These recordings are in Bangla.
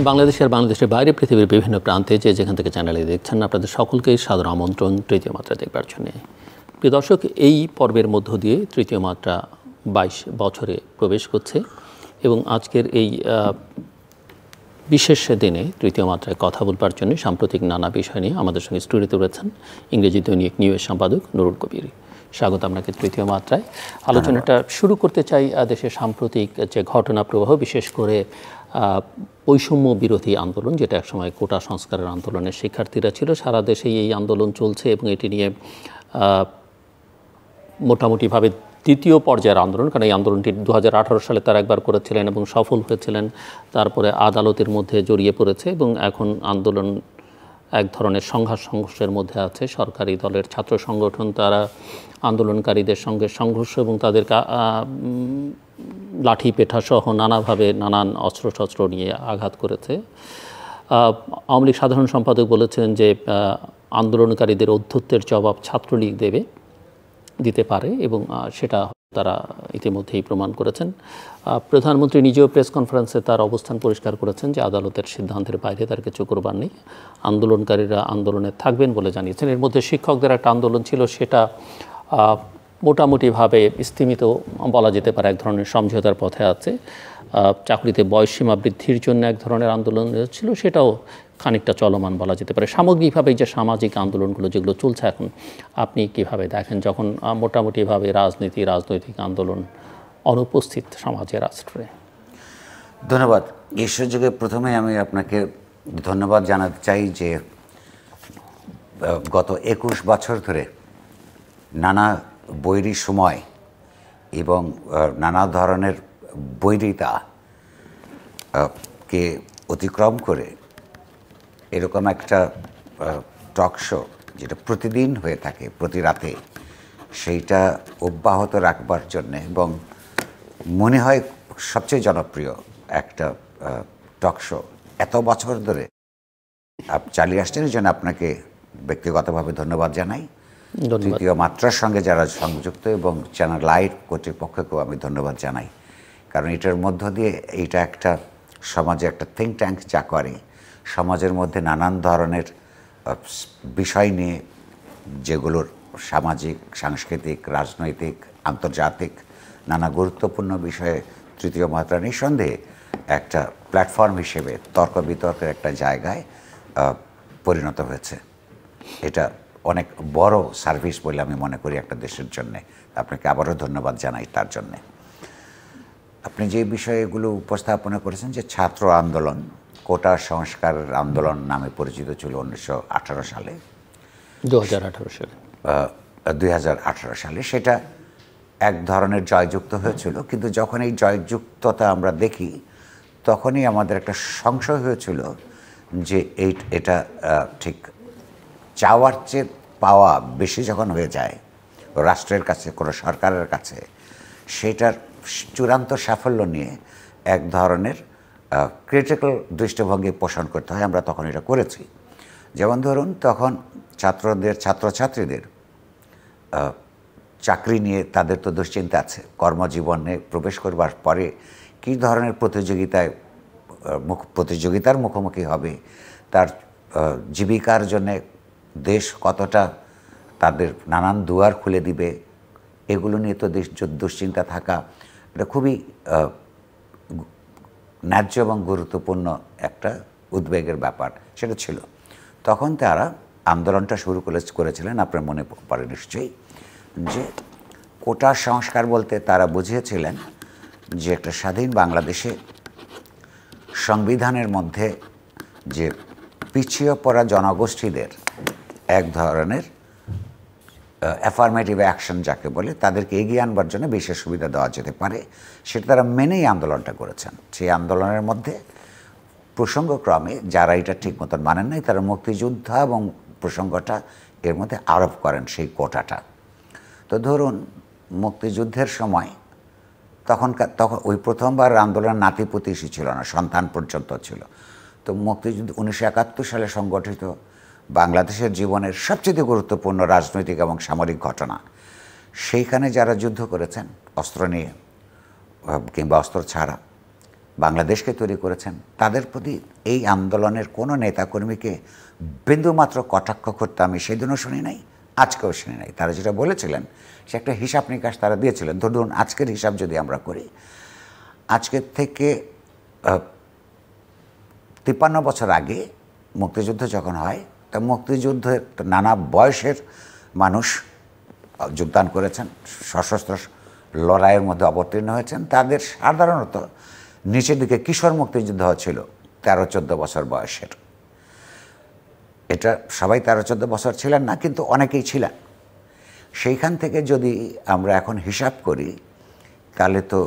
বাংলাদেশের বাইরে পৃথিবীর বিভিন্ন প্রান্তে যেখান থেকে চ্যানেলে দেখছেন, আপনাদের সকলকেই সাদর আমন্ত্রণ তৃতীয় মাত্রা দেখবার জন্য। প্রিয় দর্শক, এই পর্বের মধ্য দিয়ে তৃতীয় মাত্রা 22 বছরে প্রবেশ করছে এবং আজকের এই বিশেষ দিনে তৃতীয় মাত্রায় কথা বলবার জন্য সাম্প্রতিক নানা বিষয় নিয়ে আমাদের সঙ্গে স্টুডিওতে রয়েছেন ইংরেজি দৈনিক নিউজের সম্পাদক নুরুল কবির। স্বাগত আপনাকে তৃতীয় মাত্রায়। আলোচনাটা শুরু করতে চাই দেশের সাম্প্রতিক যে ঘটনা প্রবাহ, বিশেষ করে বৈষম্য বিরোধী আন্দোলন, যেটা একসময় কোটা সংস্কারের আন্দোলনের শিক্ষার্থীরা ছিল। সারা দেশেই এই আন্দোলন চলছে এবং এটি নিয়ে মোটামুটিভাবে দ্বিতীয় পর্যায়ের আন্দোলন, কারণ এই আন্দোলনটি 2018 সালে তারা একবার করেছিলেন এবং সফল হয়েছিলেন। তারপরে আদালতের মধ্যে জড়িয়ে পড়েছে এবং এখন আন্দোলন এক ধরনের সংঘর্ষের মধ্যে আছে। সরকারি দলের ছাত্র সংগঠন তারা আন্দোলনকারীদের সঙ্গে সংঘর্ষ এবং তাদের লাঠি পেঠা সহ নানাভাবে নানান অস্ত্রশস্ত্র নিয়ে আঘাত করেছে। আওয়ামী লীগ সাধারণ সম্পাদক বলেছেন যে আন্দোলনকারীদের ঔদ্ধত্যের জবাব ছাত্রলীগ দিতে পারে এবং সেটা তারা ইতিমধ্যেই প্রমাণ করেছেন। প্রধানমন্ত্রী নিজেও প্রেস কনফারেন্সে তার অবস্থান পরিষ্কার করেছেন যে আদালতের সিদ্ধান্তের বাইরে তার কিছু করবার নেই, আন্দোলনকারীরা আন্দোলনে থাকবেন বলে জানিয়েছেন। এর মধ্যে শিক্ষকদের একটা আন্দোলন ছিল, সেটা মোটামুটিভাবে স্থিমিত বলা যেতে পারে, এক ধরনের সমঝোতার পথে আছে। চাকরিতে বয়সসীমা বৃদ্ধির জন্য এক ধরনের আন্দোলন ছিল, সেটাও খানিকটা চলমান বলা যেতে পারে। সামগ্রিকভাবে যে সামাজিক আন্দোলনগুলো যেগুলো চলছে এখন, আপনি কিভাবে দেখেন যখন মোটামুটিভাবে রাজনৈতিক আন্দোলন অনুপস্থিত সমাজে, রাষ্ট্রে? ধন্যবাদ। এই সুযোগে প্রথমে আমি আপনাকে ধন্যবাদ জানাতে চাই যে গত 21 বছর ধরে নানা বৈরী সময় এবং নানা ধরনের বৈরিতা কে অতিক্রম করে এরকম একটা টক শো যেটা প্রতিদিন হয়ে থাকে প্রতি রাতে, সেইটা অব্যাহত রাখবার জন্যে এবং মনে হয় সবচেয়ে জনপ্রিয় একটা টক শো এত বছর ধরে চালিয়ে আসছেন। এই জন্য আপনাকে ব্যক্তিগতভাবে ধন্যবাদ জানাই। তৃতীয় মাত্রার সঙ্গে যারা সংযুক্ত এবং চ্যানেল লাইভ কর্তৃপক্ষকেও আমি ধন্যবাদ জানাই, কারণ এটার মধ্য দিয়ে এইটা একটা সমাজে একটা থিঙ্ক ট্যাঙ্ক যা করে, সমাজের মধ্যে নানান ধরনের বিষয় নিয়ে যেগুলোর সামাজিক, সাংস্কৃতিক, রাজনৈতিক, আন্তর্জাতিক নানা গুরুত্বপূর্ণ বিষয়ে তৃতীয় মাত্রা নিঃসন্দেহে একটা প্ল্যাটফর্ম হিসেবে তর্ক বিতর্কের একটা জায়গায় পরিণত হয়েছে। এটা অনেক বড় সার্ভিস বলে আমি মনে করি একটা দেশের জন্যে। আপনাকে আবারও ধন্যবাদ জানাই তার জন্যে। আপনি যে বিষয়গুলো উপস্থাপনা করেছেন যে ছাত্র আন্দোলন কোটা সংস্কার আন্দোলন নামে পরিচিত ছিল 1918 সালে, 2018 সালে সেটা এক ধরনের জয়যুক্ত হয়েছিল। কিন্তু যখন এই জয়যুক্ততা আমরা দেখি তখনই আমাদের একটা সংশয় হয়েছিল যে এটা ঠিক চাওয়ার চেয়ে পাওয়া বেশি যখন হয়ে যায় রাষ্ট্রের কাছে, কোনো সরকারের কাছে, সেটার চূড়ান্ত সাফল্য নিয়ে এক ধরনের ক্রিটিক্যাল দৃষ্টিভঙ্গি পোষণ করতে হয়। আমরা তখন এটা করেছি। যেমন ধরুন, তখন ছাত্রছাত্রীদের চাকরি নিয়ে তাদের তো দুশ্চিন্তা আছে, কর্মজীবনে প্রবেশ করবার পরে কী ধরনের প্রতিযোগিতার মুখোমুখি হবে, তার জীবিকার জন্যে দেশ কতটা তাদের নানান দুয়ার খুলে দিবে, এগুলো নিয়ে তো দুশ্চিন্তা থাকা এটা খুবই ন্যায্য এবং গুরুত্বপূর্ণ একটা উদ্বেগের ব্যাপার সেটা ছিল। তখন তারা আন্দোলনটা শুরু করেছিলেন, আপনার মনে পড়ে নিশ্চয়ই, যে কোটা সংস্কার বলতে তারা বুঝিয়েছিলেন যে একটা স্বাধীন বাংলাদেশে সংবিধানের মধ্যে যে পিছিয়ে পড়া জনগোষ্ঠীদের এক ধরনের অ্যাফার্মেটিভ অ্যাকশন যাকে বলে, তাদেরকে এগিয়ে আনবার জন্য বিশেষ সুবিধা দেওয়া যেতে পারে, সেটা তারা মেনেই আন্দোলনটা করেছেন। সেই আন্দোলনের মধ্যে প্রসঙ্গক্রমে যারা এটা ঠিক মতন মানেন নাই, তারা মুক্তিযোদ্ধা এবং প্রসঙ্গটা এর মধ্যে আরোপ করেন সেই কোটাটা। তো ধরুন, মুক্তিযুদ্ধের সময় তখন ওই প্রথমবার আন্দোলনের নাতিপুতি ছিল না, সন্তান পর্যন্ত ছিল। তো মুক্তিযুদ্ধ 1971 সালে সংগঠিত বাংলাদেশের জীবনের সবচেয়ে গুরুত্বপূর্ণ রাজনৈতিক এবং সামরিক ঘটনা, সেইখানে যারা যুদ্ধ করেছেন অস্ত্র নিয়ে কিংবা অস্ত্র ছাড়া, বাংলাদেশকে তৈরি করেছেন, তাদের প্রতি এই আন্দোলনের কোনো নেতাকর্মীকে বিন্দুমাত্র কটাক্ষ করতে আমি সেদিনও শুনি নাই, আজকেও শুনি নাই। তারা যেটা বলেছিলেন সে একটা হিসাব নিকাশ তারা দিয়েছিলেন। ধরুন আজকের হিসাব যদি আমরা করি, আজকের থেকে 53 বছর আগে মুক্তিযুদ্ধ যখন হয়, তা মুক্তিযুদ্ধের নানা বয়সের মানুষ যোগদান করেছেন, সশস্ত্র লড়াইয়ের মধ্যে অবতীর্ণ হয়েছেন। তাদের সাধারণত নিচের দিকে কিশোর মুক্তিযুদ্ধ হচ্ছিল 13-14 বছর বয়সের। এটা সবাই 13-14 বছর ছিলেন না, কিন্তু অনেকেই ছিলেন। সেইখান থেকে যদি আমরা এখন হিসাব করি, তাহলে তো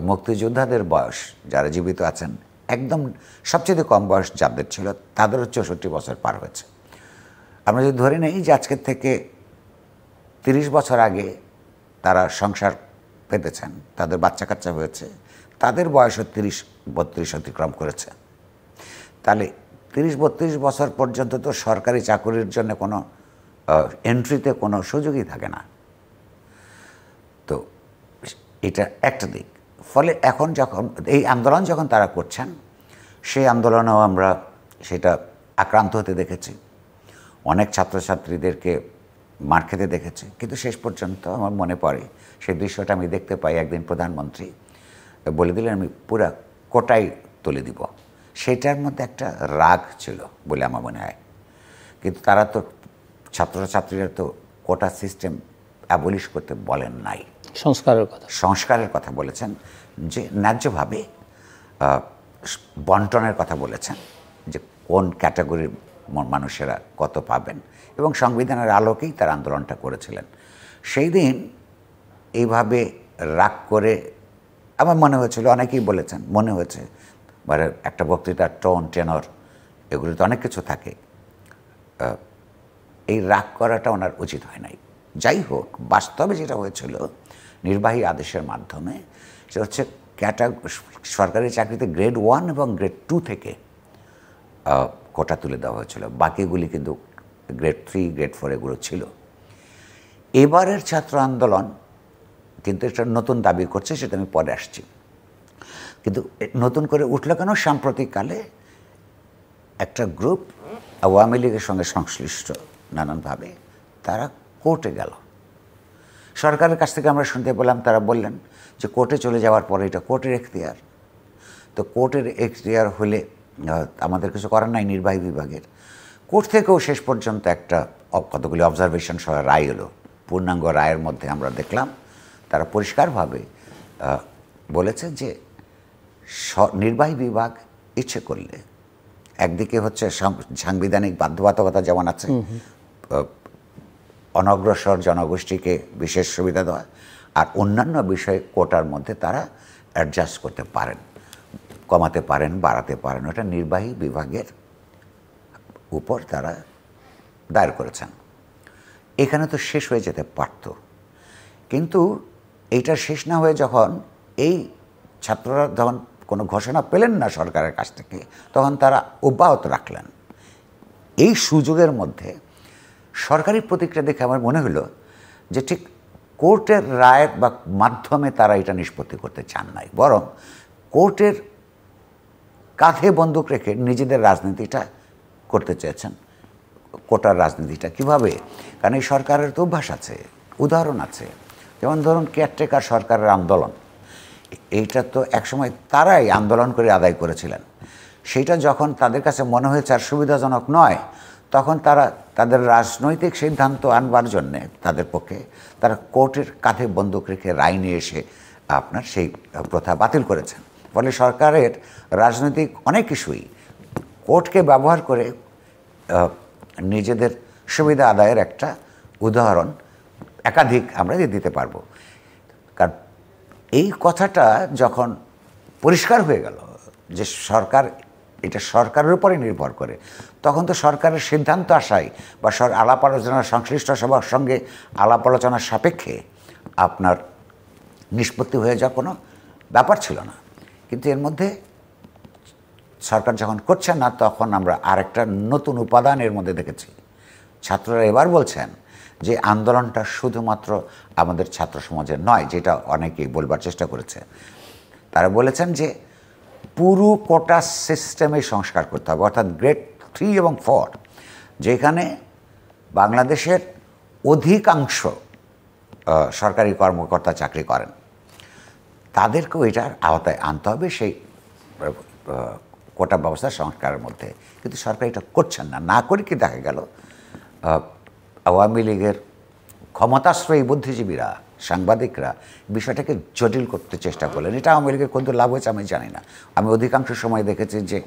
মুক্তিযোদ্ধাদের বয়স যারা জীবিত আছেন, একদম সবচেয়ে কম বয়স যাদের ছিল তাদেরও 64 বছর পার হয়েছে। আমরা যদি ধরে নেই যে আজকের থেকে 30 বছর আগে তারা সংসার পেতেছেন, তাদের বাচ্চা কাচ্চা হয়েছে, তাদের বয়সও 30-32 অতিক্রম করেছে। তাহলে 30-32 বছর পর্যন্ত তো সরকারি চাকরির জন্য কোনো এন্ট্রিতে কোনো সুযোগই থাকে না। তো এটা একটা দিক। ফলে এখন যখন এই আন্দোলন যখন তারা করছেন, সেই আন্দোলনেও আমরা সেটা আক্রান্ত হতে দেখেছি, অনেক ছাত্রছাত্রীদেরকে মার খেতে দেখেছি। কিন্তু শেষ পর্যন্ত আমার মনে পড়ে সেই দৃশ্যটা আমি দেখতে পাই, একদিন প্রধানমন্ত্রী বলে দিলেন আমি পুরা কোটাই তুলে দিব। সেটার মধ্যে একটা রাগ ছিল বলে আমার মনে হয়। কিন্তু তারা তো ছাত্রছাত্রীরা তো কোটা সিস্টেম অ্যাবলিশ করতে বলেন নাই, সংস্কারের কথা বলেছেন, যে ন্যায্যভাবে বন্টনের কথা বলেছেন, যে কোন ক্যাটাগরির মানুষেরা কত পাবেন, এবং সংবিধানের আলোকেই তার আন্দোলনটা করেছিলেন। সেই দিন এইভাবে রাগ করে আমার মনে হয়েছিল, অনেকেই বলেছেন, মনে হয়েছে মানে একটা বক্তৃতার টোন, টেনর, এগুলোতে অনেক কিছু থাকে, এই রাগ করাটা ওনার উচিত হয় নাই। যাই হোক, বাস্তবে যেটা হয়েছিল নির্বাহী আদেশের মাধ্যমে, সেটা হচ্ছে সরকারি চাকরিতে গ্রেড 1 এবং গ্রেড 2 থেকে কোটা তুলে দেওয়া হয়েছিল, বাকিগুলি কিন্তু গ্রেড 3, গ্রেড 4 এগুলো ছিল। এবারের ছাত্র আন্দোলন কিন্তু একটা নতুন দাবি করছে, সেটা আমি পরে আসছি। কিন্তু নতুন করে উঠল কেন? সাম্প্রতিককালে একটা গ্রুপ আওয়ামী লীগের সঙ্গে সংশ্লিষ্ট নানানভাবে তারা কোর্টে গেল। সরকারের কাছ থেকে আমরা শুনতে পেলাম, তারা বললেন যে কোর্টে চলে যাওয়ার পরে এটা কোর্টের এখতিয়ার। তো কোর্টের এখতিয়ার হলে আমাদের কিছু করার নাই নির্বাহী বিভাগের। কোর্ট থেকেও শেষ পর্যন্ত একটা কতগুলি অবজারভেশন সহ রায় এলো। পূর্ণাঙ্গ রায়ের মধ্যে আমরা দেখলাম তারা পরিষ্কারভাবে বলেছে যে নির্বাহী বিভাগ ইচ্ছে করলে, একদিকে হচ্ছে সাংবিধানিক বাধ্যবাধকতা যেমন আছে, অনগ্রসর জনগোষ্ঠীকে বিশেষ সুবিধা দেওয়া, আর অন্যান্য বিষয়ে কোটার মধ্যে তারা অ্যাডজাস্ট করতে পারেন, কমাতে পারেন, বাড়াতে পারেন। ওটা নির্বাহী বিভাগের উপর তারা দায়ের করেছেন। এখানে তো শেষ হয়ে যেতে পারত, কিন্তু এইটা শেষ না হয়ে যখন এই ছাত্ররা যখন কোনো ঘোষণা পেলেন না সরকারের কাছ থেকে, তখন তারা অব্যাহত রাখলেন। এই সুযোগের মধ্যে সরকারি প্রতিক্রিয়া দেখে আমার মনে হলো যে ঠিক কোর্টের রায়ের বা মাধ্যমে তারা এটা নিষ্পত্তি করতে চান নাই, বরং কোর্টের কাঁধে বন্দুক রেখে নিজেদের রাজনীতিটা করতে চেয়েছেন। কোটার রাজনীতিটা কিভাবে? কারণ এই সরকারের তো অভ্যাস আছে, উদাহরণ আছে। যেমন ধরুন কেয়ারটেকার সরকারের আন্দোলন, এইটা তো একসময় তারাই আন্দোলন করে আদায় করেছিলেন। সেইটা যখন তাদের কাছে মনে হয়েছে আর সুবিধাজনক নয়, তখন তারা তাদের রাজনৈতিক সিদ্ধান্ত আনবার জন্যে তাদের পক্ষে তারা কোর্টের কাঁধে বন্দুক রেখে রায় নিয়ে এসে আপনার সেই প্রথা বাতিল করেছেন। ফলে সরকারের রাজনৈতিক অনেক কিছুই কোর্টকে ব্যবহার করে নিজেদের সুবিধা আদায়ের একটা উদাহরণ একাধিক আমরা দিতে পারবো। কারণ এই কথাটা যখন পরিষ্কার হয়ে গেল যে সরকার এটা সরকারের উপরে নির্ভর করে, তখন তো সরকারের সিদ্ধান্ত আসায় বা আলাপ আলোচনার সংশ্লিষ্ট সবার সঙ্গে আলাপ আলোচনার সাপেক্ষে আপনার নিষ্পত্তি হয়ে যাওয়া কোনো ব্যাপার ছিল না। কিন্তু এর মধ্যে সরকার যখন করছে না, তখন আমরা আরেকটা নতুন উপাদান এর মধ্যে দেখেছি। ছাত্ররা এবার বলছেন যে আন্দোলনটা শুধুমাত্র আমাদের ছাত্র সমাজের নয়, যেটা অনেকেই বলবার চেষ্টা করেছে। তারা বলেছেন যে পুরো কোটা সিস্টেমে সংস্কার করতে হবে, অর্থাৎ গ্রেড 3 এবং 4, যেখানে বাংলাদেশের অধিকাংশ সরকারি কর্মকর্তা চাকরি করেন, তাদেরকেও এটার আওতায় আনতে হবে সেই কোটা ব্যবস্থা সংস্কারের মধ্যে। কিন্তু সরকার এটা করছেন না। না করে কি দেখা গেল, আওয়ামী লীগের ক্ষমতাশ্রয়ী বুদ্ধিজীবীরা, সাংবাদিকরা বিষয়টাকে জটিল করতে চেষ্টা করলেন। এটা আওয়ামী লীগের কত লাভ হয়েছে আমি জানি না। আমি অধিকাংশ সময় দেখেছি যে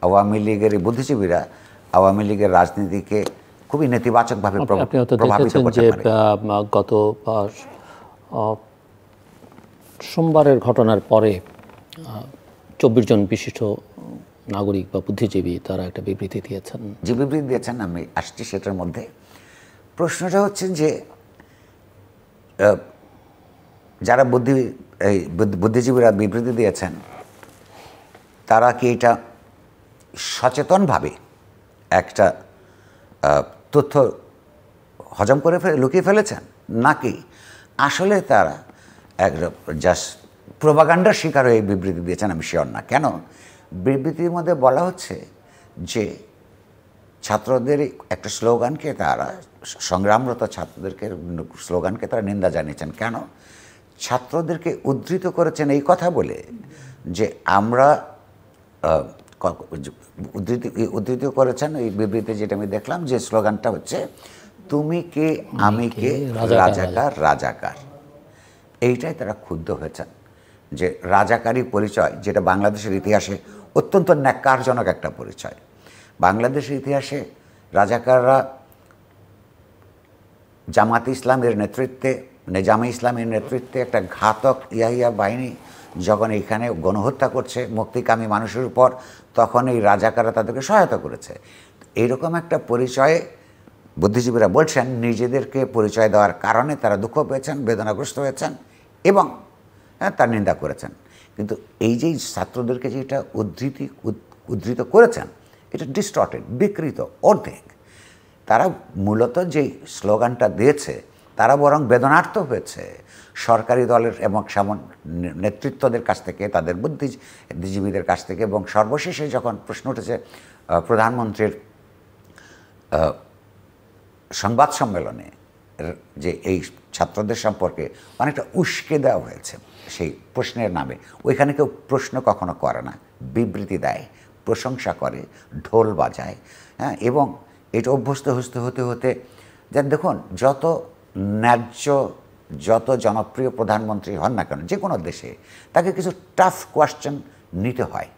আওয়ামী লীগের এই বুদ্ধিজীবীরা আওয়ামী লীগের রাজনীতিকে খুবই নেতিবাচকভাবে প্রভাবিত করতে পারে। গত সোমবারের ঘটনার পরে 24 জন বিশিষ্ট নাগরিক বা বুদ্ধিজীবী তারা একটা বিবৃতি দিয়েছেন। যে বিবৃতি দিয়েছেন আমি আসছি সেটার মধ্যে। প্রশ্নটা হচ্ছে যে যারা বুদ্ধিজীবীরা বিবৃতি দিয়েছেন তারা কি এটা সচেতনভাবে একটা তথ্য হজম করে লুকিয়ে ফেলেছেন, নাকি আসলে তারা জাস্ট প্রোপাগান্ডার শিকার হয়ে বিবৃতি দিয়েছেন? আমি শিওর না। কেন? বিবৃতির মধ্যে বলা হচ্ছে যে ছাত্রদের একটা স্লোগানকে তারা, সংগ্রামরত ছাত্রদেরকে স্লোগানকে তারা নিন্দা জানিয়েছেন। কেন? ছাত্রদেরকে উদ্ধৃত করেছেন এই কথা বলে যে আমরা উদ্ধৃত করেছেন এই বিবৃতি, যেটা আমি দেখলাম, যে স্লোগানটা হচ্ছে তুমি কে আমি কে রাজাকার রাজাকার। এইটাই তারা ক্ষুব্ধ হয়েছেন যে রাজাকারী পরিচয়, যেটা বাংলাদেশের ইতিহাসে অত্যন্ত ন্যাক্কারজনক একটা পরিচয়। বাংলাদেশের ইতিহাসে রাজাকাররা জামাত ইসলামের নেতৃত্বে, নিজামে ইসলামের নেতৃত্বে একটা ঘাতক ইয়াহিয়া বাহিনী যখন এইখানে গণহত্যা করছে মুক্তিকামী মানুষের উপর, তখন এই রাজাকাররা তাদেরকে সহায়তা করেছে। এইরকম একটা পরিচয়ে বুদ্ধিজীবীরা বলছেন নিজেদেরকে পরিচয় দেওয়ার কারণে তারা দুঃখ পেয়েছেন, বেদনাগ্রস্ত হয়েছেন এবং তার নিন্দা করেছেন। কিন্তু এই যে ছাত্রদেরকে যেটা উদ্ধৃত করেছেন, এটা ডিস্টর্টেড, বিকৃত, অর্ধেক। তারা মূলত যেই স্লোগানটা দিয়েছে তারা বরং বেদনার্থ হয়েছে সরকারি দলের এবং নেতৃত্বদের কাছ থেকে, তাদের বুদ্ধিজীবীদের কাছ থেকে। এবং সর্বশেষে যখন প্রশ্ন উঠেছে প্রধানমন্ত্রীর সংবাদ সম্মেলনে, যে এই ছাত্রদের সম্পর্কে অনেকটা উস্কে দেওয়া হয়েছে সেই প্রশ্নের নামে, ওইখানে কেউ প্রশ্ন কখনো করে না, বিবৃতি দেয়, প্রশংসা করে, ঢোল বাজায়, হ্যাঁ। এবং এটা অভ্যস্ত হতে হতে যা দেখুন, যত ন্যায্য, যত জনপ্রিয় প্রধানমন্ত্রী হন না কেন যে কোনো দেশে, তাকে কিছু টাফ কোয়েশ্চেন নিতে হয়,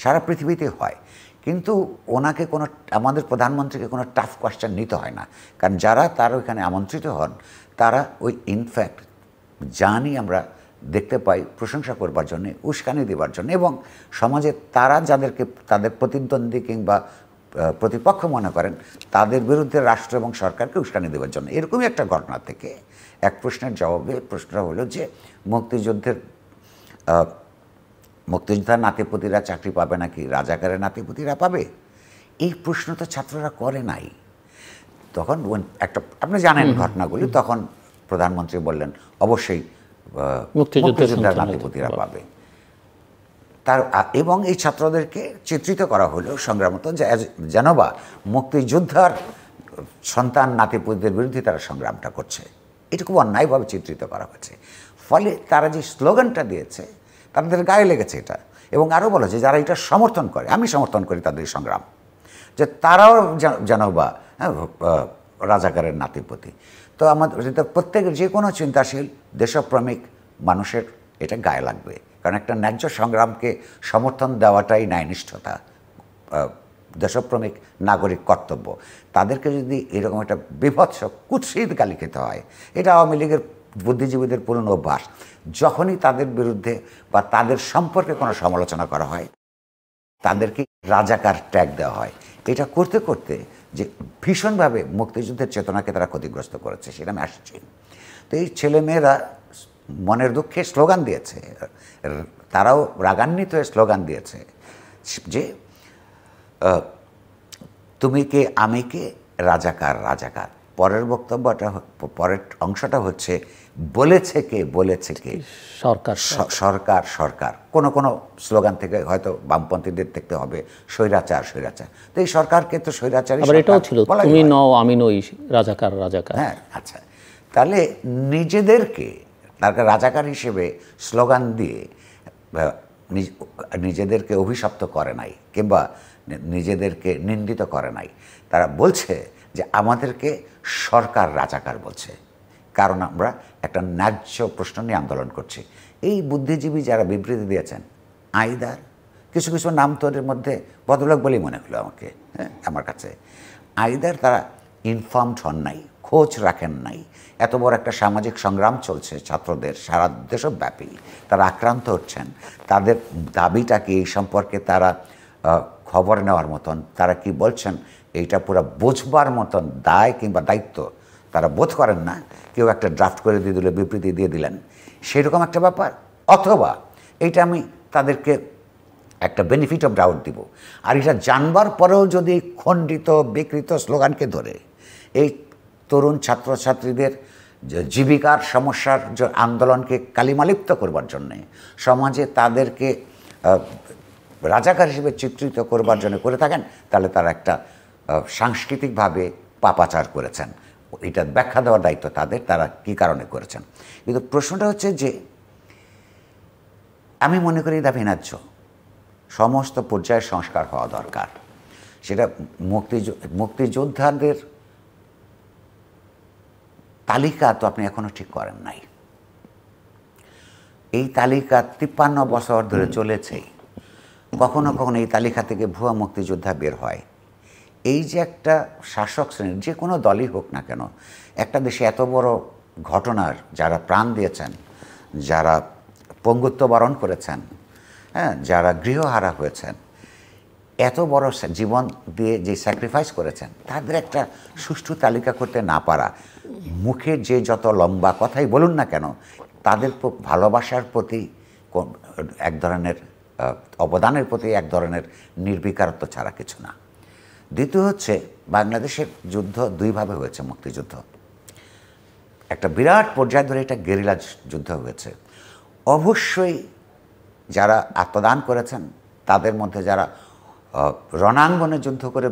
সারা পৃথিবীতে হয়। কিন্তু ওনাকে আমাদের প্রধানমন্ত্রীকে কোনো টাফ কোয়েশ্চেন নিতে হয় না, কারণ যারা তার ওইখানে আমন্ত্রিত হন তারা ওই ইনফ্যাক্ট জানি আমরা দেখতে পাই প্রশংসা করবার জন্যে, উস্কানি দেবার জন্য, এবং সমাজে তারা যাদেরকে তাদের প্রতিদ্বন্দ্বী কিংবা প্রতিপক্ষ মনে করেন তাদের বিরুদ্ধে রাষ্ট্র এবং সরকারকে উস্কানি দেওয়ার জন্য। এরকমই একটা ঘটনা থেকে এক প্রশ্নের জবাবে প্রশ্নটা হলো যে মুক্তিযোদ্ধার নাতিপুতিরা চাকরি পাবে নাকি রাজাকারের নাতিপুতিরা পাবে? এই প্রশ্ন তো ছাত্ররা করে নাই। তখন আপনি জানেন ঘটনাগুলি, তখন প্রধানমন্ত্রী বললেন অবশ্যই মুক্তিযোদ্ধার নাতিপুতিরা পাবে। এবং এই ছাত্রদেরকে চিত্রিত করা হলো সংগ্রামত, যেন বা মুক্তিযোদ্ধার সন্তান নাতিপুতিদের বিরুদ্ধে তারা সংগ্রামটা করছে। এটা খুব অন্যায়ভাবে চিত্রিত করা হয়েছে। ফলে তারা যে স্লোগানটা দিয়েছে তাদের গায়ে লেগেছে এটা। এবং আরও বলা যে যারা এটা সমর্থন করে, আমি সমর্থন করি তাদের সংগ্রাম, যে তারাও যেন বা রাজাকারের নাতিপুতি। তো আমাদের প্রত্যেকের যে কোনো চিন্তাশীল দেশপ্রেমিক মানুষের এটা গায়ে লাগবে, কারণ একটা ন্যায্য সংগ্রামকে সমর্থন দেওয়াটাই ন্যায়নিষ্ঠতা, দেশপ্রেমিক নাগরিক কর্তব্য। তাদেরকে যদি এরকম একটা বিভৎস কুৎসিত গালি খেতে হয়, এটা আওয়ামী লীগের বুদ্ধিজীবীদের পুরনো অভ্যাস। যখনই তাদের বিরুদ্ধে বা তাদের সম্পর্কে কোনো সমালোচনা করা হয়, তাদেরকে রাজাকার ট্যাগ দেওয়া হয়। এটা করতে করতে যে ভীষণভাবে মুক্তিযুদ্ধের চেতনাকে তারা ক্ষতিগ্রস্ত করেছে, সেটা আমি আসছি। তো এই ছেলেমেয়েরা মনের দুঃখে স্লোগান দিয়েছে, তারাও রাগান্বিত হয়ে স্লোগান দিয়েছে যে তুমি কে আমি কে রাজাকার রাজাকার। পরের বক্তব্যটা, পরের অংশটা হচ্ছে বলেছে কে সরকার সরকার কোনো স্লোগান থেকে হয়তো বামপন্থীদের দেখতে হবে স্বৈরাচার তো এই সরকারকে তো স্বৈরাচারী আবার এটাও ছিল তুমি নও আমি নই রাজাকার হ্যাঁ আচ্ছা তাহলে নিজেদেরকে তার রাজাকার হিসেবে স্লোগান দিয়ে নিজেদেরকে অভিশপ্ত করে নাই কিংবা নিজেদেরকে নিন্দিত করে নাই, তারা বলছে যে আমাদেরকে সরকার রাজাকার বলছে, কারণ আমরা একটা ন্যায্য প্রশ্ন নিয়ে আন্দোলন করছি। এই বুদ্ধিজীবী যারা বিবৃতি দিয়েছেন, আইদার কিছু নাম তো এর মধ্যে ভদ্রলোক বলেই মনে হলো আমাকে, হ্যাঁ আমার কাছে, আইদার তারা ইনফর্মড হন নাই, খোঁজ রাখেন নাই, এত বড় একটা সামাজিক সংগ্রাম চলছে ছাত্রদের সারা দেশব্যাপী, তারা আক্রান্ত হচ্ছেন, তাদের দাবিটা কি এই সম্পর্কে তারা খবর নেওয়ার মতন, তারা কি বলছেন এইটা পুরো বোঝবার মতন দায় কিংবা দায়িত্ব তারা বোধ করেন না, কেউ একটা ড্রাফট করে দিয়ে দিল, বিবৃতি দিয়ে দিলেন, সেরকম একটা ব্যাপার। অথবা এইটা আমি তাদেরকে একটা বেনিফিট অফ ডাউট দিব, আর এটা জানবার পরেও যদি খণ্ডিত বিকৃত স্লোগানকে ধরে এই তরুণ ছাত্রছাত্রীদের জীবিকার সমস্যার আন্দোলনকে কালিমালিপ্ত করবার জন্যে, সমাজে তাদেরকে রাজাকার হিসেবে চিত্রিত করবার জন্য করে থাকেন, তাহলে তারা একটা সাংস্কৃতিকভাবে পাপাচার করেছেন। এটা ব্যাখ্যা দেওয়ার দায়িত্ব তাদের, তারা কী কারণে করেছেন। কিন্তু প্রশ্নটা হচ্ছে যে আমি মনে করি এটা ভিন্নাজ্য, সমস্ত পর্যায়ের সংস্কার হওয়া দরকার। সেটা মুক্তিযোদ্ধাদের তালিকা তো আপনি এখনো ঠিক করেন নাই, এই তালিকা 53 বছর ধরে চলেছেই, কখনো কখনো এই তালিকা থেকে ভুয়া মুক্তিযোদ্ধা বের হয়। এই যে একটা শাসক শ্রেণীর যে কোনো দলই হোক না কেন, একটা দেশে এত বড় ঘটনার যারা প্রাণ দিয়েছেন, যারা পঙ্গুত্ব বরণ করেছেন, হ্যাঁ, যারা গৃহহারা হয়েছেন, এত বড় জীবন দিয়ে যে স্যাক্রিফাইস করেছেন, তাদের একটা সুষ্ঠু তালিকা করতে না পারা, মুখে যে যত লম্বা কথাই বলুন না কেন, তাদের ভালোবাসার প্রতি এক ধরনের অবদানের প্রতি এক ধরনের নির্বিকারত্ব ছাড়া কিছু না। দ্বিতীয় হচ্ছে, বাংলাদেশের যুদ্ধ দুইভাবে হয়েছে। মুক্তিযুদ্ধ একটা বিরাট পর্যায় ধরে এটা গেরিলা যুদ্ধ হয়েছে। অবশ্যই যারা আত্মদান করেছেন তাদের মধ্যে যারা রণাঙ্গনে যুদ্ধ করে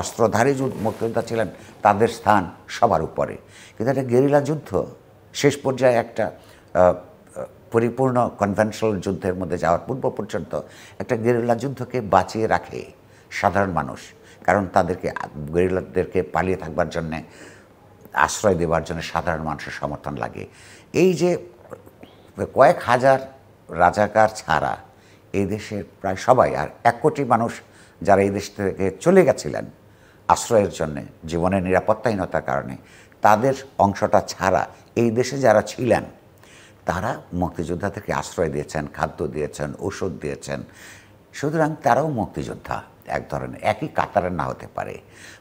অস্ত্রধারী মুক্তিযোদ্ধা ছিলেন, তাদের স্থান সবার উপরে। কিন্তু একটা গেরিলা যুদ্ধ শেষ পর্যায়ে একটা পরিপূর্ণ কনভেনশনাল যুদ্ধের মধ্যে যাওয়ার পূর্ব পর্যন্ত একটা গেরিলা যুদ্ধকে বাঁচিয়ে রাখে সাধারণ মানুষ, কারণ তাদেরকে গেরিলাদেরকে পালিয়ে থাকবার জন্যে, আশ্রয় দেওয়ার জন্য সাধারণ মানুষের সমর্থন লাগে। এই যে কয়েক হাজার রাজাকার ছাড়া এই দেশের প্রায় সবাই, আর 1 কোটি মানুষ যারা এই দেশ থেকে চলে গেছিলেন আশ্রয়ের জন্যে জীবনের নিরাপত্তাহীনতার কারণে, তাদের অংশটা ছাড়া এই দেশে যারা ছিলেন তারা মুক্তিযোদ্ধাদেরকে আশ্রয় দিয়েছেন, খাদ্য দিয়েছেন, ওষুধ দিয়েছেন। সুতরাং তারাও মুক্তিযোদ্ধা এক ধরনের, একই কাতারের না হতে পারে।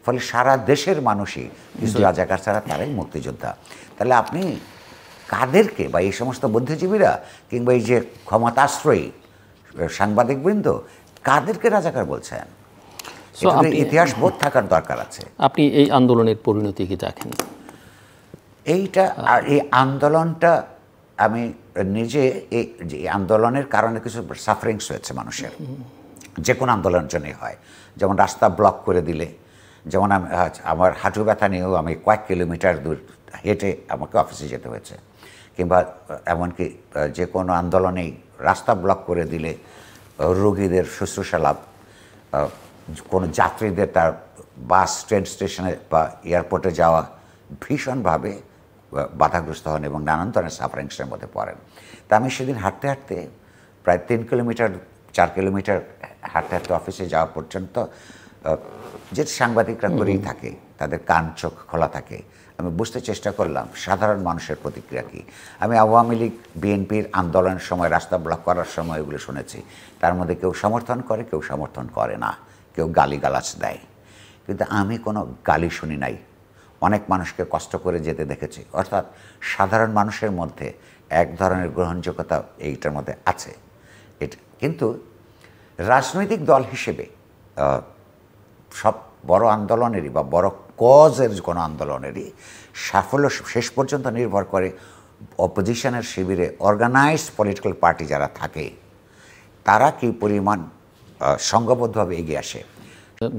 ফলে সারা দেশের মানুষই কিছু রাজাকার ছাড়া তারাই মুক্তিযোদ্ধা। তাহলে আপনি কাদেরকে, বা এই সমস্ত বুদ্ধিজীবীরা কিংবা এই যে ক্ষমতাশ্রয়ী সাংবাদিকবৃন্দ, কাদেরকে রাজাকার বলছেন? ইতিহাস বোধ থাকার দরকার আছে। আপনি এই আন্দোলনের পরিণতি কি দেখেন? এইটা আর এই আন্দোলনটা আমি নিজে, এই আন্দোলনের কারণে কিছু সাফারিংস হয়েছে মানুষের, যে কোনো আন্দোলনের জন্যই হয়। যেমন রাস্তা ব্লক করে দিলে, যেমন আমার হাঁটু ব্যথা নিয়েও আমি কয়েক কিলোমিটার দূর হেঁটে আমাকে অফিসে যেতে হয়েছে, কিংবা এমনকি যে কোনো আন্দোলনেই রাস্তা ব্লক করে দিলে রোগীদের শুশ্রূষা লাভ, কোনো যাত্রীদের তার বাস, ট্রেন স্টেশনে বা এয়ারপোর্টে যাওয়া ভীষণভাবে বাধাগ্রস্ত হন এবং নানান ধরনের সাফারিংসের মধ্যে পড়েন। তা আমি সেদিন হাঁটতে হাঁটতে প্রায় 3 কিলোমিটার 4 কিলোমিটার হাঁটতে হাঁটতে অফিসে যাওয়া পর্যন্ত, যে সাংবাদিকরা করেই থাকে, তাদের কান চোখ খোলা থাকে, আমি বুঝতে চেষ্টা করলাম সাধারণ মানুষের প্রতিক্রিয়া কী। আমি আওয়ামী লীগ বিএনপির আন্দোলনের সময় রাস্তা ব্লক করার সময় এগুলো শুনেছি, তার মধ্যে কেউ সমর্থন করে, কেউ সমর্থন করে না, কেউ গালিগালাজ দেয়, কিন্তু আমি কোনো গালি শুনি নাই। অনেক মানুষকে কষ্ট করে যেতে দেখেছি, অর্থাৎ সাধারণ মানুষের মধ্যে এক ধরনের গ্রহণযোগ্যতা এইটার মধ্যে আছে। এটা কিন্তু রাজনৈতিক দল হিসেবে সব বড় আন্দোলনেরই বা বড় কজের কোনো আন্দোলনেরই সাফল্য শেষ পর্যন্ত নির্ভর করে অপোজিশনের শিবিরে অর্গানাইজড পলিটিক্যাল পার্টি যারা থাকে তারা কি পরিমাণ সংঘবদ্ধভাবে এগিয়ে আসে।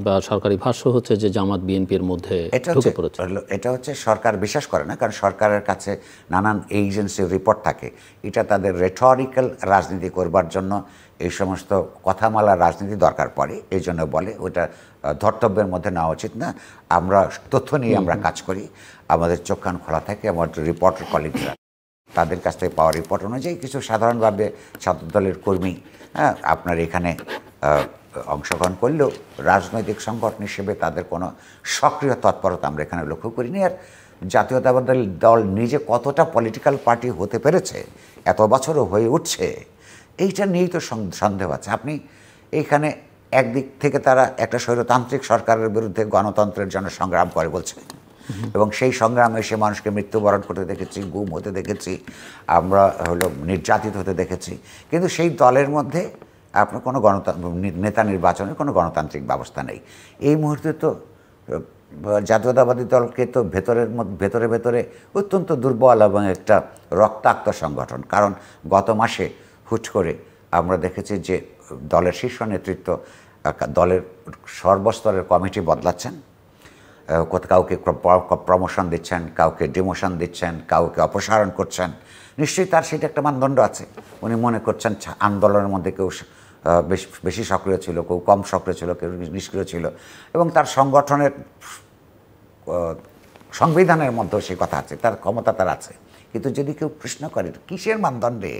বা সরকারি ভাষ্য হচ্ছে যে জামাত বিএনপির মধ্যে ঢুকে পড়েছে। এটা হচ্ছে সরকার বিশ্বাস করে না, কারণ সরকারের কাছে নানান এজেন্সির রিপোর্ট থাকে। এটা তাদের রেটরিক্যাল রাজনীতি করবার জন্য এই সমস্ত কথামালার রাজনীতি দরকার পড়ে, এই জন্য বলে ওটা ধর্তব্যের মধ্যে নেওয়া উচিত না। আমরা তথ্য নিয়ে আমরা কাজ করি, আমাদের চোখ কান খোলা থাকে। আমার রিপোর্টার কলিগরা তাদের কাছ থেকে পাওয়া রিপোর্ট অনুযায়ী কিছু সাধারণভাবে ছাত্রদলের কর্মী আপনার এখানে অংশগ্রহণ করলেও রাজনৈতিক সংগঠন হিসেবে তাদের কোনো সক্রিয় তৎপরতা আমরা এখানে লক্ষ্য করিনি। আর জাতীয়তাবাদী দল নিজে কতটা পলিটিক্যাল পার্টি হতে পেরেছে, এত বছরও হয়ে উঠছে, এইটা নিয়েই তো সন্দেহ আছে। আপনি এইখানে একদিক থেকে তারা একটা স্বৈরতান্ত্রিক সরকারের বিরুদ্ধে গণতন্ত্রের জন্য সংগ্রাম করে বলছে, এবং সেই সংগ্রামে এসে মানুষকে মৃত্যুবরণ করতে দেখেছি, গুম হতে দেখেছি, আমরা নির্যাতিত হতে দেখেছি। কিন্তু সেই দলের মধ্যে আপনার কোনো নেতা নির্বাচনের কোনো গণতান্ত্রিক ব্যবস্থা নেই। এই মুহূর্তে তো জাতীয়তাবাদী দলকে তো ভেতরে ভেতরে অত্যন্ত দুর্বল এবং একটা রক্তাক্ত সংগঠন। কারণ গত মাসে হুট করে আমরা দেখেছি যে দলের শীর্ষ নেতৃত্ব দলের সর্বস্তরের কমিটি বদলাচ্ছেন, কাউকে প্রমোশন দিচ্ছেন, কাউকে ডিমোশন দিচ্ছেন, কাউকে অপসারণ করছেন। নিশ্চয়ই তার সেটা একটা মানদণ্ড আছে। উনি মনে করছেন আন্দোলনের মধ্যে কেউ বেশি সক্রিয় ছিল, কেউ কম সক্রিয় ছিল, কেউ নিষ্ক্রিয় ছিল, এবং তার সংগঠনের সংবিধানের মধ্যেও সে কথা আছে, তার ক্ষমতা তার আছে। কিন্তু যদি কেউ প্রশ্ন করে কিসের মানদণ্ডে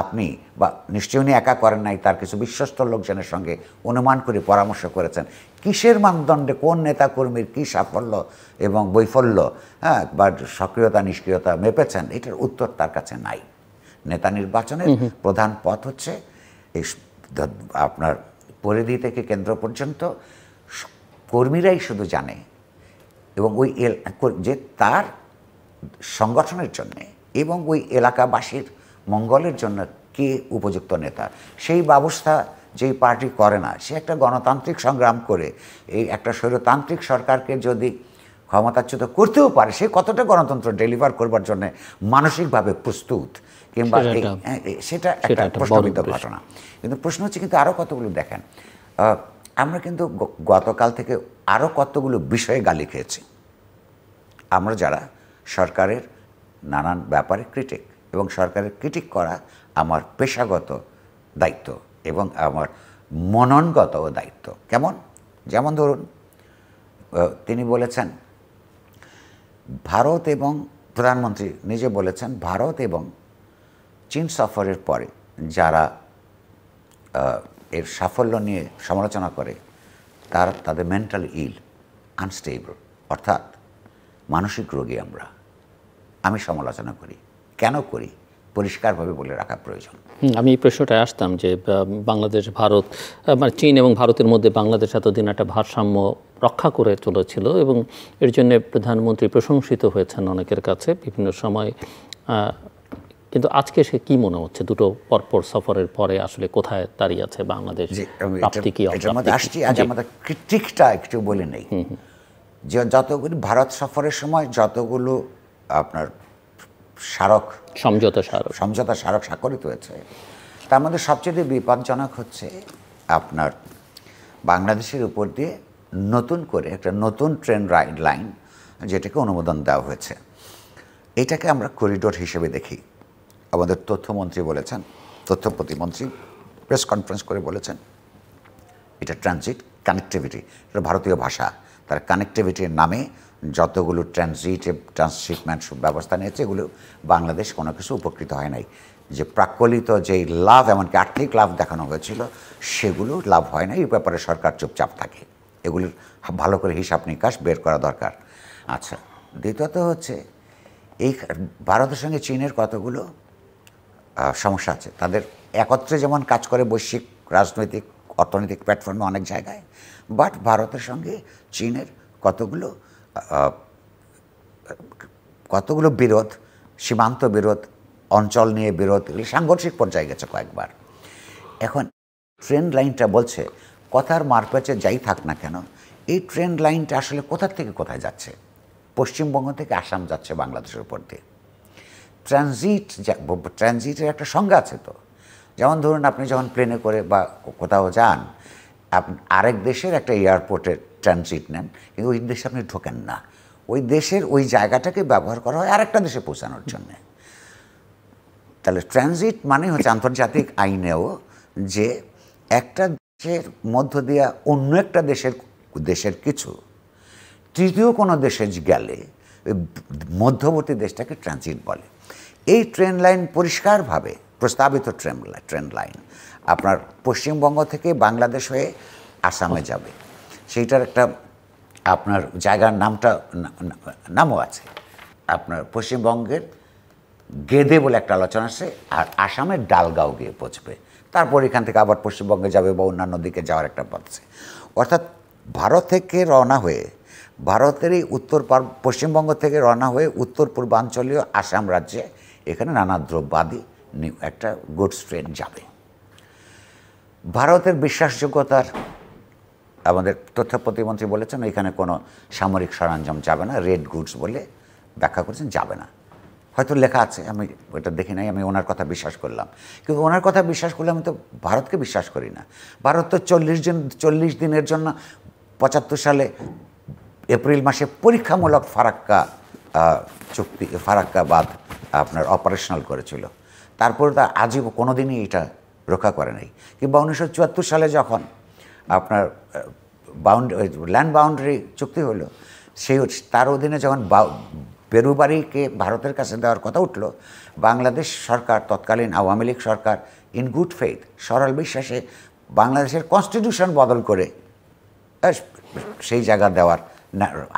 আপনি, বা নিশ্চয়ই উনি একা করেন নাই, তার কিছু বিশ্বস্ত লোকজনের সঙ্গে অনুমান করে পরামর্শ করেছেন, কিসের মানদণ্ডে কোন নেতাকর্মীর কী সাফল্য এবং বৈফল্য বা সক্রিয়তা নিষ্ক্রিয়তা মেপেছেন, এটার উত্তর তার কাছে নাই। নেতা নির্বাচনের প্রধান পথ হচ্ছে এই আপনার পরিধি থেকে কেন্দ্র পর্যন্ত কর্মীরাই শুধু জানে, এবং ওই যে তার সংগঠনের জন্যে এবং ওই এলাকাবাসীর মঙ্গলের জন্য কে উপযুক্ত নেতা, সেই ব্যবস্থা যেই পার্টি করে না, সে একটা গণতান্ত্রিক সংগ্রাম করে এই একটা স্বৈরতান্ত্রিক সরকারকে যদি ক্ষমতাচ্যুত করতেও পারে, সে কতটা গণতন্ত্র ডেলিভার করবার জন্য মানসিকভাবে প্রস্তুত, কিংবা সেটা একটা প্রশ্নবিদ্ধ ঘটনা। কিন্তু প্রশ্ন হচ্ছে, কিন্তু আরও কতগুলো দেখেন, আমরা কিন্তু গতকাল থেকে আরও কতগুলো বিষয়ে গালি খেয়েছি। আমরা যারা সরকারের নানান ব্যাপারে ক্রিটিক, এবং সরকারের ক্রিটিক করা আমার পেশাগত দায়িত্ব এবং আমার মননগত দায়িত্ব। যেমন ধরুন, তিনি বলেছেন ভারত, এবং প্রধানমন্ত্রী নিজে বলেছেন ভারত এবং চীন সফরের পরে যারা এর সাফল্য নিয়ে সমালোচনা করে তাদের মেন্টালি আনস্টেবল, অর্থাৎ মানসিক রোগী। আমি সমালোচনা করি, কেন করি পরিষ্কারভাবে বলে রাখা প্রয়োজন। আমি এই প্রশ্নটায় আসতাম যে বাংলাদেশ ভারত, মানে চীন এবং ভারতের মধ্যে বাংলাদেশ এতদিন একটা ভারসাম্য রক্ষা করে চলেছিল, এবং এর জন্য প্রধানমন্ত্রী প্রশংসিত হয়েছেন অনেকের কাছে বিভিন্ন সময়। কিন্তু আজকে সে কি মনে হচ্ছে, দুটো পরপর সফরের পরে আসলে কোথায় দাঁড়িয়ে আছে বাংলাদেশ? আসছি, আজ আমাদের ক্রিটিকটা একটু বলে নেই যে যতগুলো ভারত সফরের সময় যতগুলো আপনার সমঝোতা স্মারক স্বাক্ষরিত হয়েছে, তার মধ্যে সবচেয়ে বিপজ্জনক হচ্ছে আপনার বাংলাদেশের উপর দিয়ে নতুন করে একটা নতুন ট্রেন লাইন, যেটাকে অনুমোদন দেওয়া হয়েছে। এটাকে আমরা করিডোর হিসেবে দেখি। আমাদের তথ্যমন্ত্রী বলেছেন, তথ্য প্রতিমন্ত্রী প্রেস কনফারেন্স করে বলেছেন এটা ট্রানজিট কানেক্টিভিটি, এটা ভারতীয় ভাষা। তার কানেক্টিভিটির নামে যতগুলো ট্রান্সশিপমেন্ট ব্যবস্থা নিয়েছে, এগুলো বাংলাদেশ কোনো কিছু উপকৃত হয় নাই। যে প্রাক্কলিত যেই লাভ, এমনকি আর্থিক লাভ দেখানো হয়েছিল, সেগুলো লাভ হয় না। এই ব্যাপারে সরকার চুপচাপ থাকে। এগুলির ভালো করে হিসাব নিকাশ বের করা দরকার। আচ্ছা, দ্বিতীয়ত হচ্ছে এই ভারতের সঙ্গে চীনের কতগুলো সমস্যা আছে। তাদের একত্রে যেমন কাজ করে বৈশ্বিক রাজনৈতিক অর্থনৈতিক প্ল্যাটফর্মে অনেক জায়গায়, বাট ভারতের সঙ্গে চীনের কতগুলো বিরোধ, সীমান্ত বিরোধ, অঞ্চল নিয়ে বিরোধ, এগুলি সাংঘর্ষিক পর্যায়ে গেছে কয়েকবার। এখন ট্রেন লাইনটা বলছে, কথার মারপ্যাচে যাই থাক না কেন, এই ট্রেন লাইনটা আসলে কোথার থেকে কোথায় যাচ্ছে? পশ্চিমবঙ্গ থেকে আসাম যাচ্ছে বাংলাদেশের উপর দিয়ে। ট্রানজিটের একটা সংজ্ঞা আছে তো। যেমন ধরুন আপনি যখন প্লেনে করে বা কোথাও যান, আরেক দেশের একটা এয়ারপোর্টে ট্রানজিট নেন, কিন্তু ওই দেশে আপনি ঢোকেন না, ওই দেশের ওই জায়গাটাকে ব্যবহার করা হয় আরেকটা দেশে পৌঁছানোর জন্য। তাহলে ট্রানজিট মানে হচ্ছে আন্তর্জাতিক আইনেও যে একটা দেশের মধ্য দিয়ে অন্য একটা দেশের কিছু তৃতীয় কোনো দেশে গেলে মধ্যবর্তী দেশটাকে ট্রানজিট বলে। এই ট্রেন লাইন পরিষ্কারভাবে প্রস্তাবিত ট্রেন লাইন আপনার পশ্চিমবঙ্গ থেকে বাংলাদেশ হয়ে আসামে যাবে। সেইটার একটা আপনার জায়গার নামও আছে। আপনার পশ্চিমবঙ্গের গেদে বলে একটা আলোচনা আছে, আর আসামের ডালগাঁও গিয়ে পৌঁছবে, তারপর এখান থেকে আবার পশ্চিমবঙ্গে যাবে বা অন্যান্য দিকে যাওয়ার একটা পথ আছে। অর্থাৎ ভারত থেকে রওনা হয়ে ভারতেরই পশ্চিমবঙ্গ থেকে রওনা হয়ে উত্তর পূর্বাঞ্চলীয় আসাম রাজ্যে এখানে নানা দ্রব্যাদি একটা গুডস ট্রেন যাবে। ভারতের বিশ্বাসযোগ্যতার আমাদের তথ্য প্রতিমন্ত্রী বলেছেন এখানে কোনো সামরিক সরঞ্জাম যাবে না, রেড গুডস বলে ব্যাখ্যা করেছেন, যাবে না। হয়তো লেখা আছে, আমি ওটা দেখি নাই, আমি ওনার কথা বিশ্বাস করলাম। কিন্তু ওনার কথা বিশ্বাস করলে আমি তো ভারতকে বিশ্বাস করি না। ভারত তো 40 দিনের জন্য 75 সালে এপ্রিল মাসে পরীক্ষামূলক ফারাক্কা বাঁধ আপনার অপারেশনাল করেছিল, তারপর তা আজীব কোনো দিনই এটা রক্ষা করে নাই। কিংবা 1974 সালে যখন আপনার ল্যান্ড বাউন্ডারি চুক্তি হলো, তার অধীনে যখন বেরুবাড়িকে ভারতের কাছে দেওয়ার কথা উঠল, বাংলাদেশ সরকার, তৎকালীন আওয়ামী লীগ সরকার ইন গুড ফেইথ, সরল বিশ্বাসে বাংলাদেশের কনস্টিটিউশন বদল করে সেই জায়গা দেওয়ার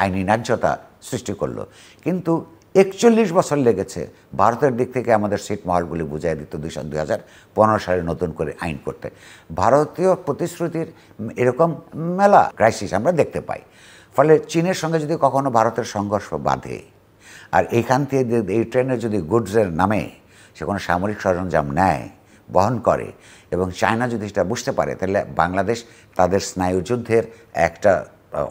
আইনি ন্যায্যতা সৃষ্টি করলো। কিন্তু 41 বছর লেগেছে ভারতের দিক থেকে আমাদের ছিটমহলগুলি বুঝাই দিত 2015 সালে নতুন করে আইন করতে। ভারতীয় প্রতিশ্রুতির এরকম মেলা ক্রাইসিস আমরা দেখতে পাই। ফলে চীনের সঙ্গে যদি কখনো ভারতের সংঘর্ষ বাধে, আর এইখান থেকে এই ট্রেনে যদি গুডসের নামে সে কোনো সামরিক সরঞ্জাম নেয়, বহন করে, এবং চায়না যদি সেটা বুঝতে পারে, তাহলে বাংলাদেশ তাদের স্নায়ুযুদ্ধের একটা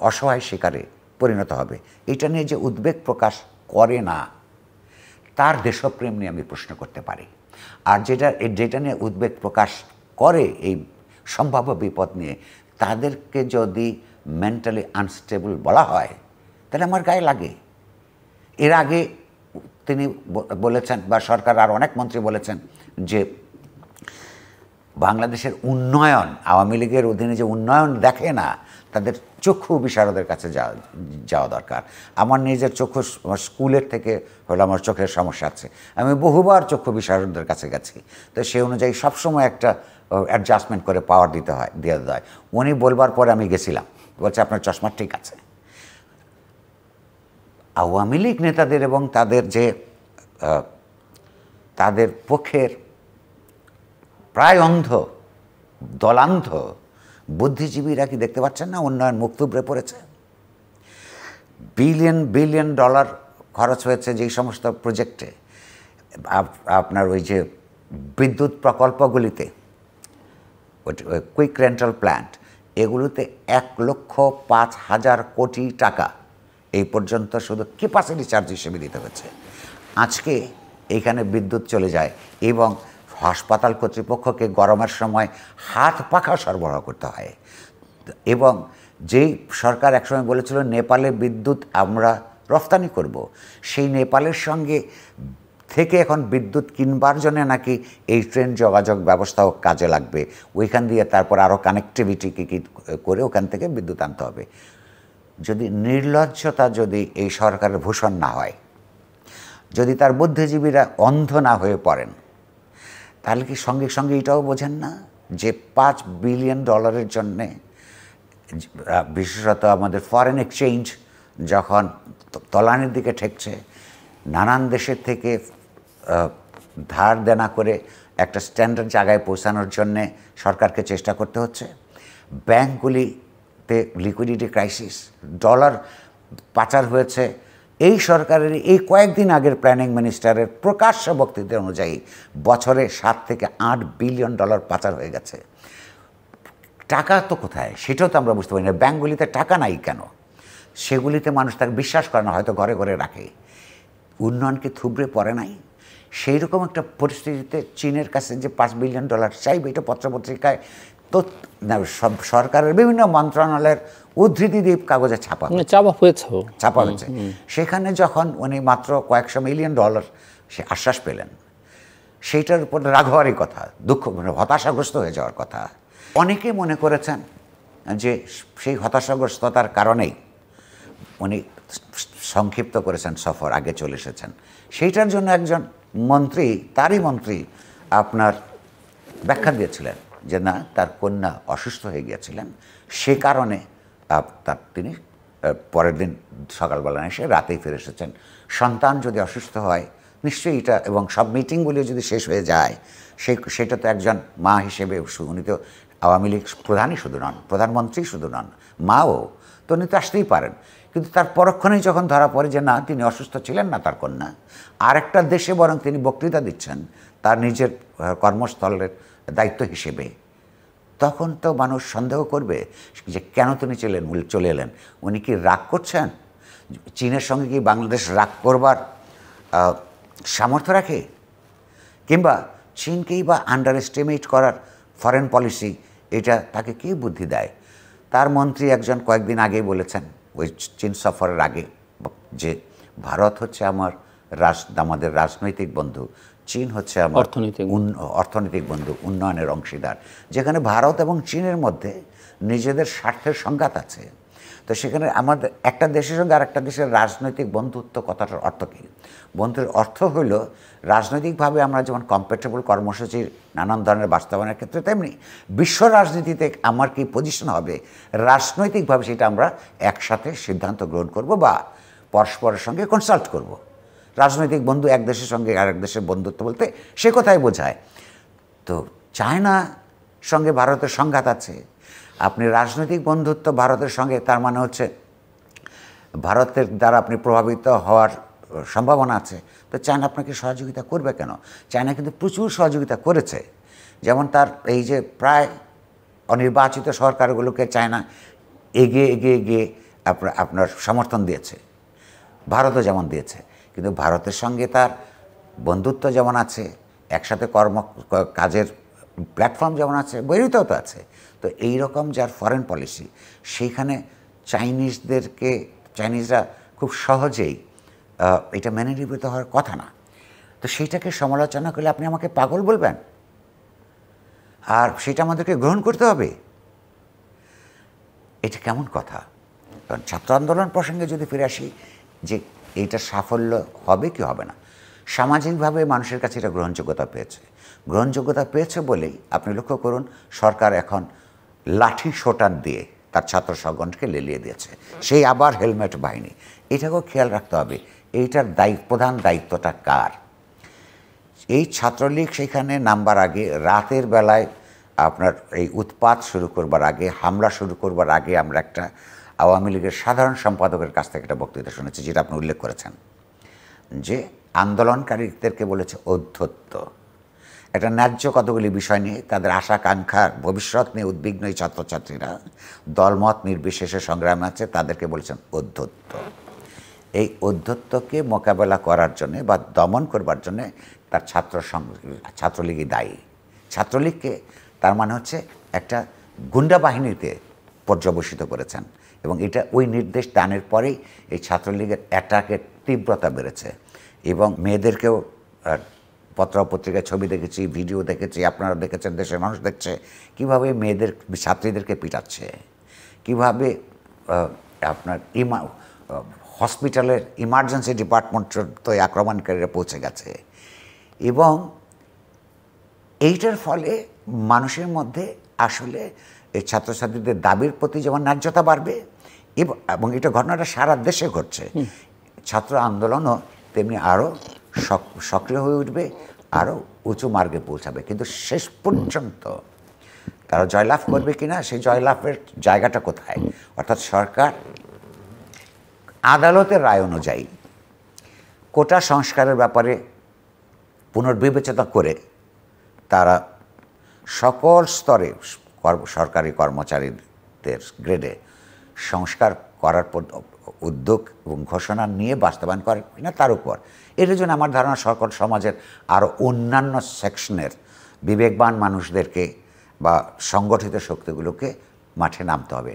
অসহায় শিকারে পরিণত হবে। এটা নিয়ে যে উদ্বেগ প্রকাশ করে না, তার দেশপ্রেম নিয়ে আমি প্রশ্ন করতে পারি। আর যেটা নিয়ে উদ্বেগ প্রকাশ করে এই সম্ভাব্য বিপদ নিয়ে, তাদেরকে যদি মেন্টালি আনস্টেবল বলা হয়, তাহলে আমার গায়ে লাগে। এর আগে তিনি বলেছেন, বা সরকার আর অনেক মন্ত্রী বলেছেন, যে বাংলাদেশের উন্নয়ন, আওয়ামী লীগের অধীনে যে উন্নয়ন দেখে না, তাদের চক্ষু বিশারদের কাছে যাওয়া দরকার। আমার নিজের চক্ষু, স্কুলের থেকে হলো আমার চোখের সমস্যা আছে, আমি বহুবার চক্ষু বিশারদের কাছে গেছি, তো সেই অনুযায়ী সবসময় একটা অ্যাডজাস্টমেন্ট করে পাওয়ার দিয়ে দেওয়া হয়। উনি বলবার পরে আমি গেছিলাম, বলছে আপনার চশমা ঠিক আছে। আওয়ামী লীগ নেতাদের এবং তাদের পক্ষের প্রায় অন্ধ, দলান্ধ বুদ্ধিজীবীরা কি দেখতে পাচ্ছেন না উন্নয়ন মুখ থুবড়ে পড়েছে? বিলিয়ন ডলার খরচ হয়েছে যেই সমস্ত প্রজেক্টে, আপনার ওই যে বিদ্যুৎ প্রকল্পগুলিতে, কুইক রেন্টাল প্ল্যান্ট, এগুলোতে 1,05,000 কোটি টাকা এই পর্যন্ত শুধু ক্যাপাসিটি চার্জ হিসেবে দিতে হচ্ছে। আজকে এইখানে বিদ্যুৎ চলে যায় এবং হাসপাতাল কর্তৃপক্ষকে গরমের সময় হাত পাখা সরবরাহ করতে হয়। এবং যেই সরকার একসময় বলেছিল নেপালে বিদ্যুৎ আমরা রফতানি করব, সেই নেপালের সঙ্গে থেকে এখন বিদ্যুৎ কিনবার জন্য নাকি এই ট্রেন যোগাযোগ ব্যবস্থাও কাজে লাগবে, ওইখান দিয়ে তারপর আরও কানেক্টিভিটি কী করে ওখান থেকে বিদ্যুৎ আনতে হবে। যদি নির্লজ্জতা যদি এই সরকারের ভূষণ না হয়, যদি তার বুদ্ধিজীবীরা অন্ধ না হয়ে পড়েন, তাহলে কি সঙ্গে সঙ্গে এটাও বোঝেন না যে $5 বিলিয়ন জন্যে, বিশেষত আমাদের ফরেন এক্সচেঞ্জ যখন তলানির দিকে ঠেকছে, নানান দেশের থেকে ধার দেনা করে একটা স্ট্যান্ডার্ড জায়গায় পৌঁছানোর জন্যে সরকারকে চেষ্টা করতে হচ্ছে, ব্যাঙ্কগুলিতে লিকুইডিটি ক্রাইসিস, ডলার পাচার হয়েছে। এই সরকারের এই কয়েকদিন আগের প্ল্যানিং মিনিস্টারের প্রকাশ্য বক্তৃতা অনুযায়ী বছরে $7 থেকে $8 বিলিয়ন পাচার হয়ে গেছে। টাকা তো কোথায় সেটাও তো আমরা বুঝতে পারি না। ব্যাঙ্কগুলিতে টাকা নাই কেন? সেগুলিতে মানুষ তাকে বিশ্বাস করে না, হয়তো ঘরে ঘরে রাখে। উন্নয়নকে থুবড়ে পড়ে নাই। সেই রকম একটা পরিস্থিতিতে চীনের কাছে যে $5 বিলিয়ন চাইবে, এটা পত্রপত্রিকায় তো সরকারের বিভিন্ন মন্ত্রণালয়ের উদ্ধৃতি দিয়ে কাগজে ছাপা হয়েছে। সেখানে যখন উনি মাত্র কয়েকশো $100 মিলিয়ন সে আশ্বাস পেলেন, সেইটার উপর রাগ হওয়ারই কথা, দুঃখ হতাশাগ্রস্ত হয়ে যাওয়ার কথা। অনেকেই মনে করেছেন যে সেই হতাশাগ্রস্ততার কারণেই উনি সংক্ষিপ্ত করেছেন সফর, আগে চলে এসেছেন। সেইটার জন্য একজন মন্ত্রী, তারই মন্ত্রী আপনার ব্যাখ্যা দিয়েছিলেন যে না, তার কন্যা অসুস্থ হয়ে গিয়েছিলেন, সে কারণে তিনি পরের দিন সকালবেলা এসে রাতেই ফিরে এসেছেন। সন্তান যদি অসুস্থ হয় নিশ্চয়ই এটা, এবং সব মিটিংগুলি যদি শেষ হয়ে যায়, সেটা তো একজন মা হিসেবে, উনি তো আওয়ামী লীগ প্রধানই শুধু নন, প্রধানমন্ত্রী শুধু নন, মাও তো, উনি তো আসতেই পারেন। কিন্তু তার পরক্ষণেই যখন ধরা পড়ে যে না, তিনি অসুস্থ ছিলেন না, তার কন্যা আরেকটা দেশে বরং তিনি বক্তৃতা দিচ্ছেন তার নিজের কর্মস্থলের দায়িত্ব হিসেবে, তখন তো মানুষ সন্দেহ করবে যে কেন তিনি চলে এলেন। উনি কি রাগ করছেন? চীনের সঙ্গে কি বাংলাদেশ রাগ করবার সামর্থ্য রাখে? কিংবা চীনকেই বা আন্ডার এস্টিমেট করার ফরেন পলিসি, এটা তাকে কে বুদ্ধি দেয়? তার মন্ত্রী একজন কয়েকদিন আগেই বলেছেন, ওই চীন সফরের আগে, যে ভারত হচ্ছে আমাদের রাজনৈতিক বন্ধু, চীন হচ্ছে আমার অর্থনৈতিক বন্ধু, উন্নয়নের অংশীদার। যেখানে ভারত এবং চীনের মধ্যে নিজেদের স্বার্থের সংঘাত আছে, তো সেখানে আমাদের একটা দেশের সঙ্গে আরেকটা দেশের রাজনৈতিক বন্ধুত্ব কথাটার অর্থ কী? বন্ধুর অর্থ হইল রাজনৈতিকভাবে আমরা যেমন কম্প্যাটেবল কর্মসূচির নানান ধরনের বাস্তবায়নের ক্ষেত্রে, তেমনি বিশ্ব রাজনীতিতে আমার কি পজিশন হবে রাজনৈতিকভাবে, সেটা আমরা একসাথে সিদ্ধান্ত গ্রহণ করব বা পরস্পরের সঙ্গে কনসাল্ট করব। রাজনৈতিক বন্ধু এক দেশের সঙ্গে আরেক দেশের বন্ধুত্ব বলতে সে কথাই বোঝায়। তো চায়নার সঙ্গে ভারতের সংঘাত আছে, আপনি রাজনৈতিক বন্ধুত্ব ভারতের সঙ্গে, তার মানে হচ্ছে ভারতের দ্বারা আপনি প্রভাবিত হওয়ার সম্ভাবনা আছে। তো চায়না আপনাকে সহযোগিতা করবে কেন? চায়না কিন্তু প্রচুর সহযোগিতা করেছে। যেমন তার এই যে প্রায় অনির্বাচিত সরকারগুলোকে চায়না এগিয়ে আপনার সমর্থন দিয়েছে, ভারতও যেমন দিয়েছে। কিন্তু ভারতের সঙ্গে তার বন্ধুত্ব যেমন আছে, একসাথে কাজের প্ল্যাটফর্ম যেমন আছে, বৈরিতাও তো আছে। তো এই রকম যার ফরেন পলিসি, সেইখানে চাইনিজরা খুব সহজেই এটা মেনে নির্ভূত হওয়ার কথা না। তো সেইটাকে সমালোচনা করলে আপনি আমাকে পাগল বলবেন, আর সেটা আমাদেরকে গ্রহণ করতে হবে, এটা কেমন কথা? কারণ ছাত্র আন্দোলন প্রসঙ্গে যদি ফিরে আসি, যে এইটা সাফল্য হবে কি হবে না, সামাজিকভাবে মানুষের কাছে এটা গ্রহণযোগ্যতা পেয়েছে বলেই আপনি লক্ষ্য করুন, সরকার এখন লাঠি সোটান দিয়ে তার ছাত্র সংগঠনকে লেলিয়ে দিয়েছে, সেই আবার হেলমেট বাহিনী। এটাকেও খেয়াল রাখতে হবে, এইটার প্রধান দায়িত্বটা কার? এই ছাত্রলীগ সেখানে নামবার আগে, রাতের বেলায় আপনার এই উৎপাত শুরু করবার আগে, হামলা শুরু করবার আগে, আমরা একটা আওয়ামী লীগের সাধারণ সম্পাদকের কাছ থেকে একটা বক্তৃতা শুনেছি, যেটা আপনি উল্লেখ করেছেন, যে আন্দোলনকারীদেরকে বলেছে অধ্যত্ত। একটা ন্যায্য কতগুলি বিষয় নিয়ে, তাদের আশাকাঙ্ক্ষার ভবিষ্যৎ নিয়ে উদ্বিগ্ন এই ছাত্রছাত্রীরা দলমত নির্বিশেষে সংগ্রামে আছে, তাদেরকে বলেছেন অধ্যত্ত। এই অধ্যত্বকে মোকাবেলা করার জন্যে বা দমন করবার জন্যে তার ছাত্রলীগই দায়ী। ছাত্রলীগকে তার মানে হচ্ছে একটা গুন্ডা বাহিনীতে পর্যবসিত করেছেন, এবং এটা ওই নির্দেশ দানের পরেই এই ছাত্রলীগের অ্যাটাকের তীব্রতা বেড়েছে। এবং মেয়েদেরকেও পত্রপত্রিকায় ছবি দেখেছি, ভিডিও দেখেছি, আপনারা দেখেছেন, দেশের মানুষ দেখছে, কীভাবে ছাত্রীদেরকে পিটাচ্ছে, কীভাবে আপনার হসপিটালের ইমার্জেন্সি ডিপার্টমেন্ট তো আক্রমণকারীরা পৌঁছে গেছে। এবং এইটার ফলে মানুষের মধ্যে আসলে এই ছাত্রছাত্রীদের দাবির প্রতি যেমন ন্যায্যতা বাড়বে, এবং এটা ঘটনাটা সারা দেশে ঘটছে, ছাত্র আন্দোলনও তেমনি আরও সক্রিয় হয়ে উঠবে, আরও উঁচু মার্গে পৌঁছাবে। কিন্তু শেষ পর্যন্ত তারা জয়লাভ করবে কিনা, সেই জয়লাভের জায়গাটা কোথায়? অর্থাৎ সরকার আদালতের রায় অনুযায়ী কোটা সংস্কারের ব্যাপারে পুনর্বিবেচনা করে তারা সকল স্তরে সরকারি কর্মচারীদের গ্রেডে সংস্কার করার উদ্যোগ এবং ঘোষণা নিয়ে বাস্তবায়ন করে কিনা তার উপর। এর জন্য আমার ধারণা সরকার সমাজের আরও অন্যান্য সেকশনের বিবেকবান মানুষদেরকে বা সংগঠিত শক্তিগুলোকে মাঠে নামতে হবে।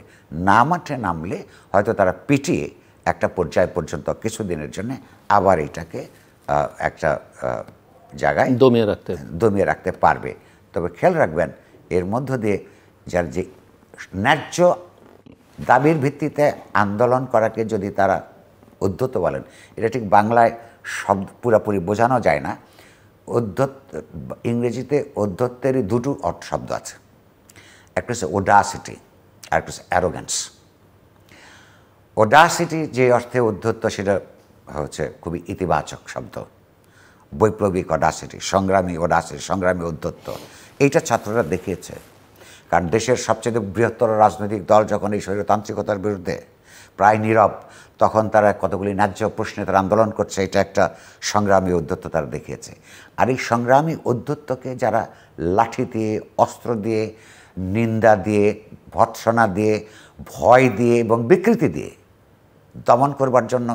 না মাঠে নামলে হয়তো তারা পিটিয়ে একটা পর্যায় পর্যন্ত কিছুদিনের জন্য আবার এটাকে একটা জায়গায় দমিয়ে রাখতে পারবে। তবে খেয়াল রাখবেন, এর মধ্য দিয়ে যার যে ন্যায্য দাবির ভিত্তিতে আন্দোলন করাকে যদি তারা উদ্ধত বলেন, এটা ঠিক বাংলায় শব্দ পুরোপুরি বোঝানো যায় না। ইংরেজিতে ঔদ্ধত্যেরই দুটো শব্দ আছে, একটা হচ্ছে ওডাসিটি আর একটা হচ্ছে অ্যারোগ্যান্স। ওডাসিটি যে অর্থে উদ্ধত্ত সেটা হচ্ছে খুবই ইতিবাচক শব্দ, বৈপ্লবিক ওডাসিটি, সংগ্রামী ওডাসিটি, সংগ্রামী উদ্ধত্ত। এইটা ছাত্ররা দেখিয়েছে, কারণ দেশের সবচেয়ে বৃহত্তর রাজনৈতিক দল যখন এই স্বৈরতান্ত্রিকতার বিরুদ্ধে প্রায় নীরব, তখন তারা কতগুলি ন্যায্য প্রশ্নে তারা আন্দোলন করছে, এটা একটা সংগ্রামী উদ্ধত্ত তারা দেখিয়েছে। আর এই সংগ্রামী উদ্ধত্তকে যারা লাঠি দিয়ে, অস্ত্র দিয়ে, নিন্দা দিয়ে, ভৎসনা দিয়ে, ভয় দিয়ে এবং বিকৃতি দিয়ে দমন করবার জন্য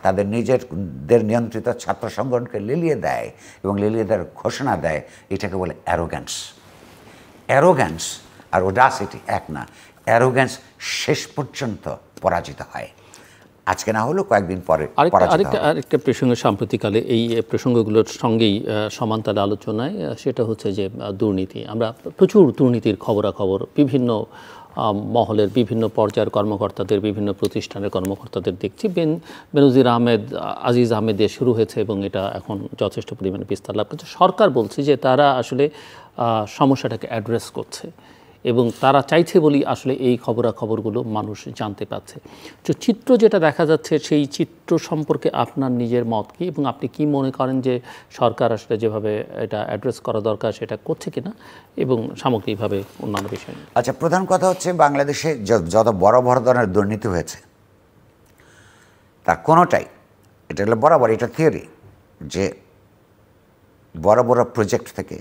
তাদের নিজেদের নিয়ন্ত্রিত ছাত্র সংগঠনকে লেলিয়ে দেয় এবং লেলিয়ে দেওয়ার ঘোষণা দেয়, এটাকে বলে অ্যারোগ্যান্স। অ্যারোগ্যান্স আর ওডাসিটি এক না। অ্যারোগ্যান্স শেষ পর্যন্ত পরাজিত হয়, আজকে না হলেও কয়েকদিন পরে। আরেকটা প্রসঙ্গ সাম্প্রতিককালে এই প্রসঙ্গগুলোর সঙ্গেই সমান্তরাল আলোচনায়, সেটা হচ্ছে যে দুর্নীতি। আমরা প্রচুর দুর্নীতির খবরাখবর বিভিন্ন মহলের, বিভিন্ন পর্যায়ের কর্মকর্তাদের, বিভিন্ন প্রতিষ্ঠানের কর্মকর্তাদের দেখছি। বেনজির আহমেদ, আজিজ আহমেদ দিয়ে শুরু হয়েছে এবং এটা এখন যথেষ্ট পরিমাণে বিস্তার লাভ করছে। সরকার বলছে যে তারা আসলে সমস্যাটাকে অ্যাড্রেস করছে এবং তারা চাইছে বলেই আসলে এই খবরাখবরগুলো মানুষ জানতে পাচ্ছে। তো চিত্র যেটা দেখা যাচ্ছে, সেই চিত্র সম্পর্কে আপনার নিজের মত কি, এবং আপনি কি মনে করেন যে সরকার আসলে যেভাবে এটা অ্যাড্রেস করা দরকার সেটা করছে কিনা, এবং সামগ্রিকভাবে অন্যান্য বিষয়? আচ্ছা, প্রধান কথা হচ্ছে বাংলাদেশে যত বড় বড় ধরনের দুর্নীতি হয়েছে তার কোনোটাই, এটা হলো বরাবর, এটা থিওরি, যে বড় বড় প্রজেক্ট থেকে,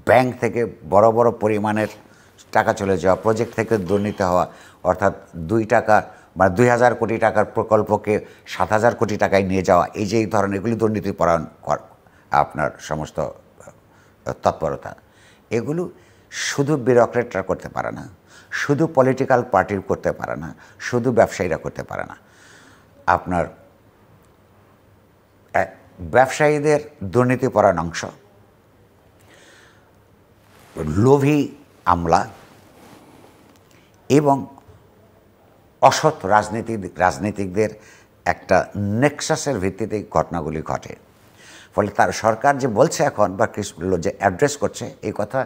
ব্যাংক থেকে বড় বড় পরিমাণের টাকা চলে যাওয়া, প্রজেক্ট থেকে দুর্নীতি হওয়া, অর্থাৎ 2 টাকা বা 2000 কোটি টাকার প্রকল্পকে 7000 কোটি টাকায় নিয়ে যাওয়া, এই যে এই ধরনের এগুলি দুর্নীতি পরায়ণ আপনার সমস্ত তৎপরতা, এগুলো শুধু ব্যুরোক্রেটরা করতে পারে না, শুধু পলিটিক্যাল পার্টির করতে পারে না, শুধু ব্যবসায়ীরা করতে পারে না। আপনার ব্যবসায়ীদের দুর্নীতিপরায়ণ অংশ, লোভী আমলা এবং অসৎ রাজনীতিকদের একটা নেক্সাসের ভিত্তিতে ঘটনাগুলি ঘটে। ফলে তার সরকার যে বলছে এখন বা যে অ্যাড্রেস করছে, এই কথা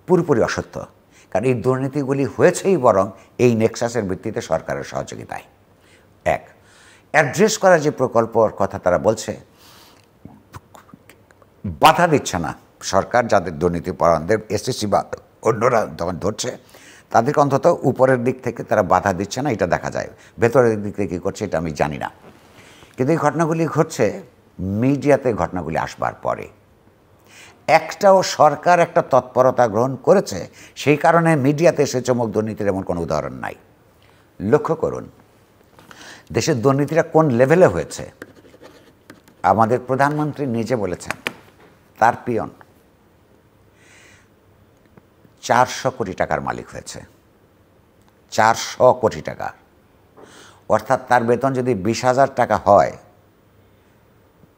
পুরোপুরি অসত্য। কারণ এই দুর্নীতিগুলি হয়েছেই বরং এই নেক্সাসের ভিত্তিতে সরকারের সহযোগিতায়। এক, অ্যাড্রেস করার যে প্রকল্পর কথা তারা বলছে, বাধা দিচ্ছে না সরকার যাদের দুর্নীতিপরায়ণদের, এসএসসি বা অন্যরা তখন ধরছে, তাদেরকে অন্তত উপরের দিক থেকে তারা বাধা দিচ্ছে না, এটা দেখা যায়। ভেতরের দিক থেকে কী করছে এটা আমি জানি না, কিন্তু এই ঘটনাগুলি ঘটছে মিডিয়াতে, ঘটনাগুলি আসবার পরে। একটাও সরকার একটা তৎপরতা গ্রহণ করেছে সেই কারণে মিডিয়াতে এসে চমক দুর্নীতির এমন কোনো উদাহরণ নাই। লক্ষ্য করুন দেশের দুর্নীতিটা কোন লেভেলে হয়েছে। আমাদের প্রধানমন্ত্রী নিজে বলেছেন তার পিয়ন 400 কোটি টাকার মালিক হয়েছে। 400 কোটি টাকা, অর্থাৎ তার বেতন যদি 20,000 টাকা হয়,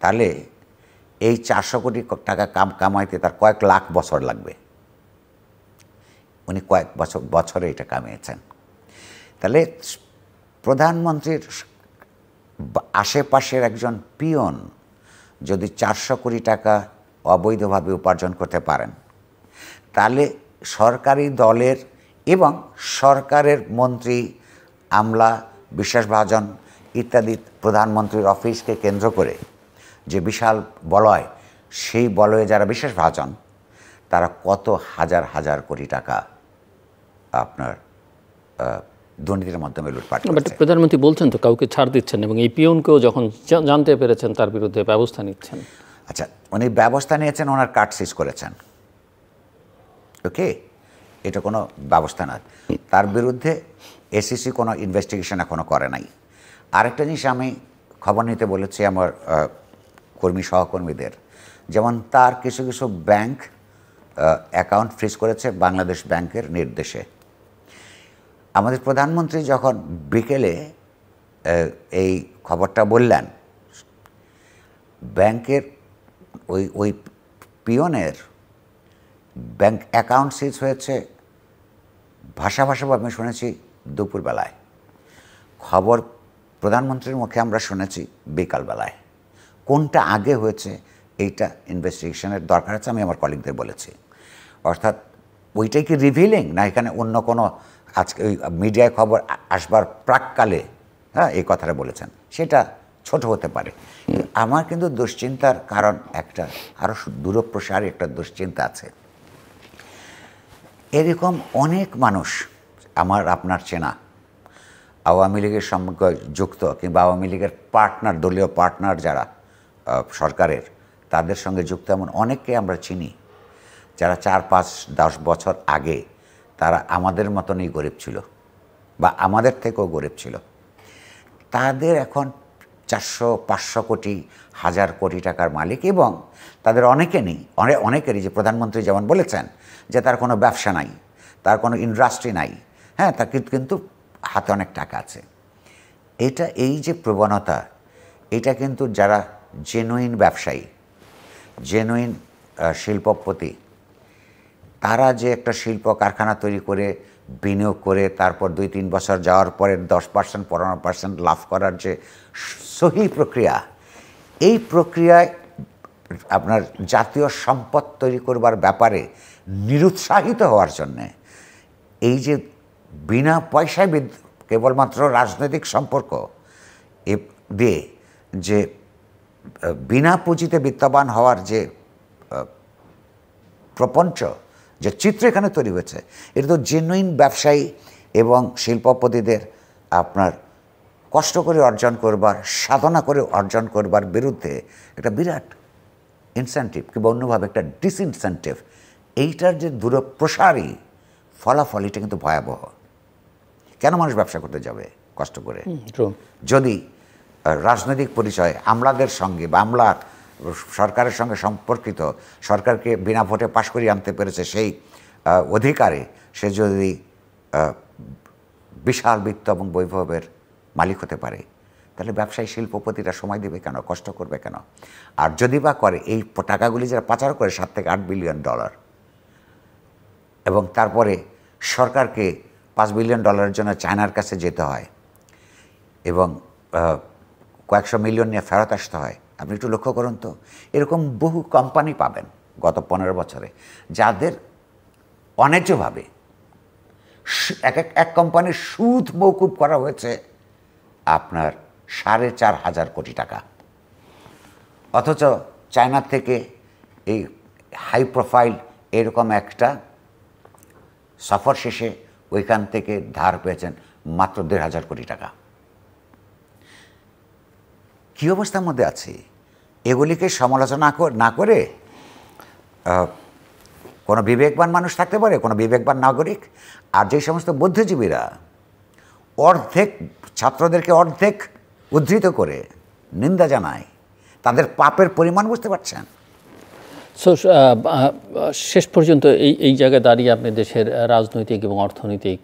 তাহলে এই 400 কোটি টাকা কামাইতে তার কয়েক লাখ বছর লাগবে। উনি কয়েক বছরে এটা কামিয়েছেন। তাহলে প্রধানমন্ত্রীর আশেপাশের একজন পিয়ন যদি 400 কোটি টাকা অবৈধভাবে উপার্জন করতে পারেন, তাহলে সরকারি দলের এবং সরকারের মন্ত্রী, আমলা, বিশ্বাসভাজন ইত্যাদি প্রধানমন্ত্রীর অফিসকে কেন্দ্র করে যে বিশাল বলয়, সেই বলয়ে যারা বিশ্বাসভাজন তারা কত হাজার হাজার কোটি টাকা আপনার দুর্নীতির মাধ্যমে লুটপাট করছে। প্রধানমন্ত্রী বলছেন তো কাউকে ছাড় দিচ্ছেন, এবং এই পিয়নকেও যখন জানতে পেরেছেন তার বিরুদ্ধে ব্যবস্থা নিচ্ছেন। আচ্ছা, উনি ব্যবস্থা নিয়েছেন, ওনার কার্ড সিজ করেছেন। ওকে, এটা কোনো ব্যবস্থা না। তার বিরুদ্ধে এসিসি কোনো ইনভেস্টিগেশন এখনও করে নাই। আরেকটা জিনিস আমি খবর নিতে বলেছি আমার সহকর্মীদের, যেমন তার কিছু কিছু ব্যাংক অ্যাকাউন্ট ফ্রিজ করেছে বাংলাদেশ ব্যাংকের নির্দেশে। আমাদের প্রধানমন্ত্রী যখন বিকেলে এই খবরটা বললেন, ব্যাংকের ওই পিয়নের ব্যাংক অ্যাকাউন্ট সিজ হয়েছে ভাষাভাষাভাবে আমি শুনেছি দুপুরবেলায়, খবর প্রধানমন্ত্রীর মুখে আমরা শুনেছি বিকালবেলায়। কোনটা আগে হয়েছে এইটা ইনভেস্টিগেশনের দরকার আছে, আমি আমার কলিগদের বলেছি। অর্থাৎ ওইটাই কি রিভিলিং, না এখানে অন্য কোনো আজকে ওই মিডিয়ায় খবর আসবার প্রাককালে এই কথাটা বলেছেন, সেটা ছোট হতে পারে। আমার কিন্তু দুশ্চিন্তার কারণ একটা আরও দূরপ্রসারী একটা দুশ্চিন্তা আছে। এরকম অনেক মানুষ আমার আপনার চেনা, আওয়ামী লীগের সঙ্গে যুক্ত কিংবা আওয়ামী লীগের পার্টনার, দলীয় পার্টনার যারা সরকারের, তাদের সঙ্গে যুক্ত এমন অনেককে আমরা চিনি, যারা 4-5-10 বছর আগে তারা আমাদের মতনই গরিব ছিল বা আমাদের থেকেও গরিব ছিল। তাদের এখন 400-500 কোটি, 1000 কোটি টাকার মালিক, এবং তাদের অনেকেরই যে প্রধানমন্ত্রী যেমন বলেছেন যে তার কোনো ব্যবসা নাই, তার কোনো ইন্ডাস্ট্রি নাই, হ্যাঁ, তার কিন্তু হাতে অনেক টাকা আছে। এই যে প্রবণতা, এটা কিন্তু যারা জেনুইন ব্যবসায়ী, জেনুইন শিল্পপতি, তারা যে একটা শিল্প কারখানা তৈরি করে বিনিয়োগ করে তারপর 2-3 বছর যাওয়ার পরে 10%, 15% লাভ করার যে সহি প্রক্রিয়া, এই প্রক্রিয়ায় আপনার জাতীয় সম্পদ তৈরি করবার ব্যাপারে নিরুৎসাহিত হওয়ার জন্যে এই যে বিনা পয়সায় কেবলমাত্র রাজনৈতিক সম্পর্ক দিয়ে যে বিনা পুঁজিতে বিত্তবান হওয়ার যে প্রপঞ্চ, যে চিত্র এখানে তৈরি হয়েছে, এটা তো জেনুইন ব্যবসায়ী এবং শিল্পপতিদের আপনার কষ্ট করে অর্জন করবার, সাধনা করে অর্জন করবার বিরুদ্ধে একটা বিরাট ইনসেন্টিভ কিংবা অন্যভাবে একটা ডিসইনসেন্টিভ, এইটার যে দূরপ্রসারী ফলাফল, এটা কিন্তু ভয়াবহ। কেন মানুষ ব্যবসা করতে যাবে কষ্ট করে, যদি রাজনৈতিক পরিচয় আমলাদের সঙ্গে বা আমলার সরকারের সঙ্গে সম্পর্কিত, সরকারকে বিনা ভোটে পাশ করিয়ে আনতে পেরেছে সেই অধিকারে সে যদি বিশাল বিত্ত এবং বৈভবের মালিক হতে পারে, তাহলে ব্যবসায়ী শিল্পপতিরা সময় দেবে কেন, কষ্ট করবে কেন? আর যদি বা করে, এই টাকাগুলি যারা পাচার করে $7-8 বিলিয়ন, এবং তারপরে সরকারকে $5 বিলিয়ন জন্য চায়নার কাছে যেতে হয় এবং কয়েকশো মিলিয়ন নিয়ে ফেরত আসতে হয়। আপনি একটু লক্ষ্য করুন তো, এরকম বহু কোম্পানি পাবেন গত 15 বছরে, যাদের অন্যায্যভাবে এক কোম্পানির সুদ মওকুফ করা হয়েছে আপনার 4,500 কোটি টাকা, অথচ চায়নার থেকে এই হাই প্রোফাইল এরকম একটা সফর শেষে ওইখান থেকে ধার পেয়েছেন মাত্র 1,500 কোটি টাকা। কী অবস্থার মধ্যে আছে? এগুলিকে সমালোচনা না করে কোনো বিবেকবান মানুষ থাকতে পারে, কোনো বিবেকবান নাগরিক? আর যে সমস্ত বুদ্ধিজীবীরা অর্ধেক ছাত্রদেরকে অর্ধেক উদ্ধৃত করে নিন্দা জানায়, তাদের পাপের পরিমাণ বুঝতে পারছেন? শেষ পর্যন্ত এই জায়গায় দাঁড়িয়ে আপনি দেশের রাজনৈতিক এবং অর্থনৈতিক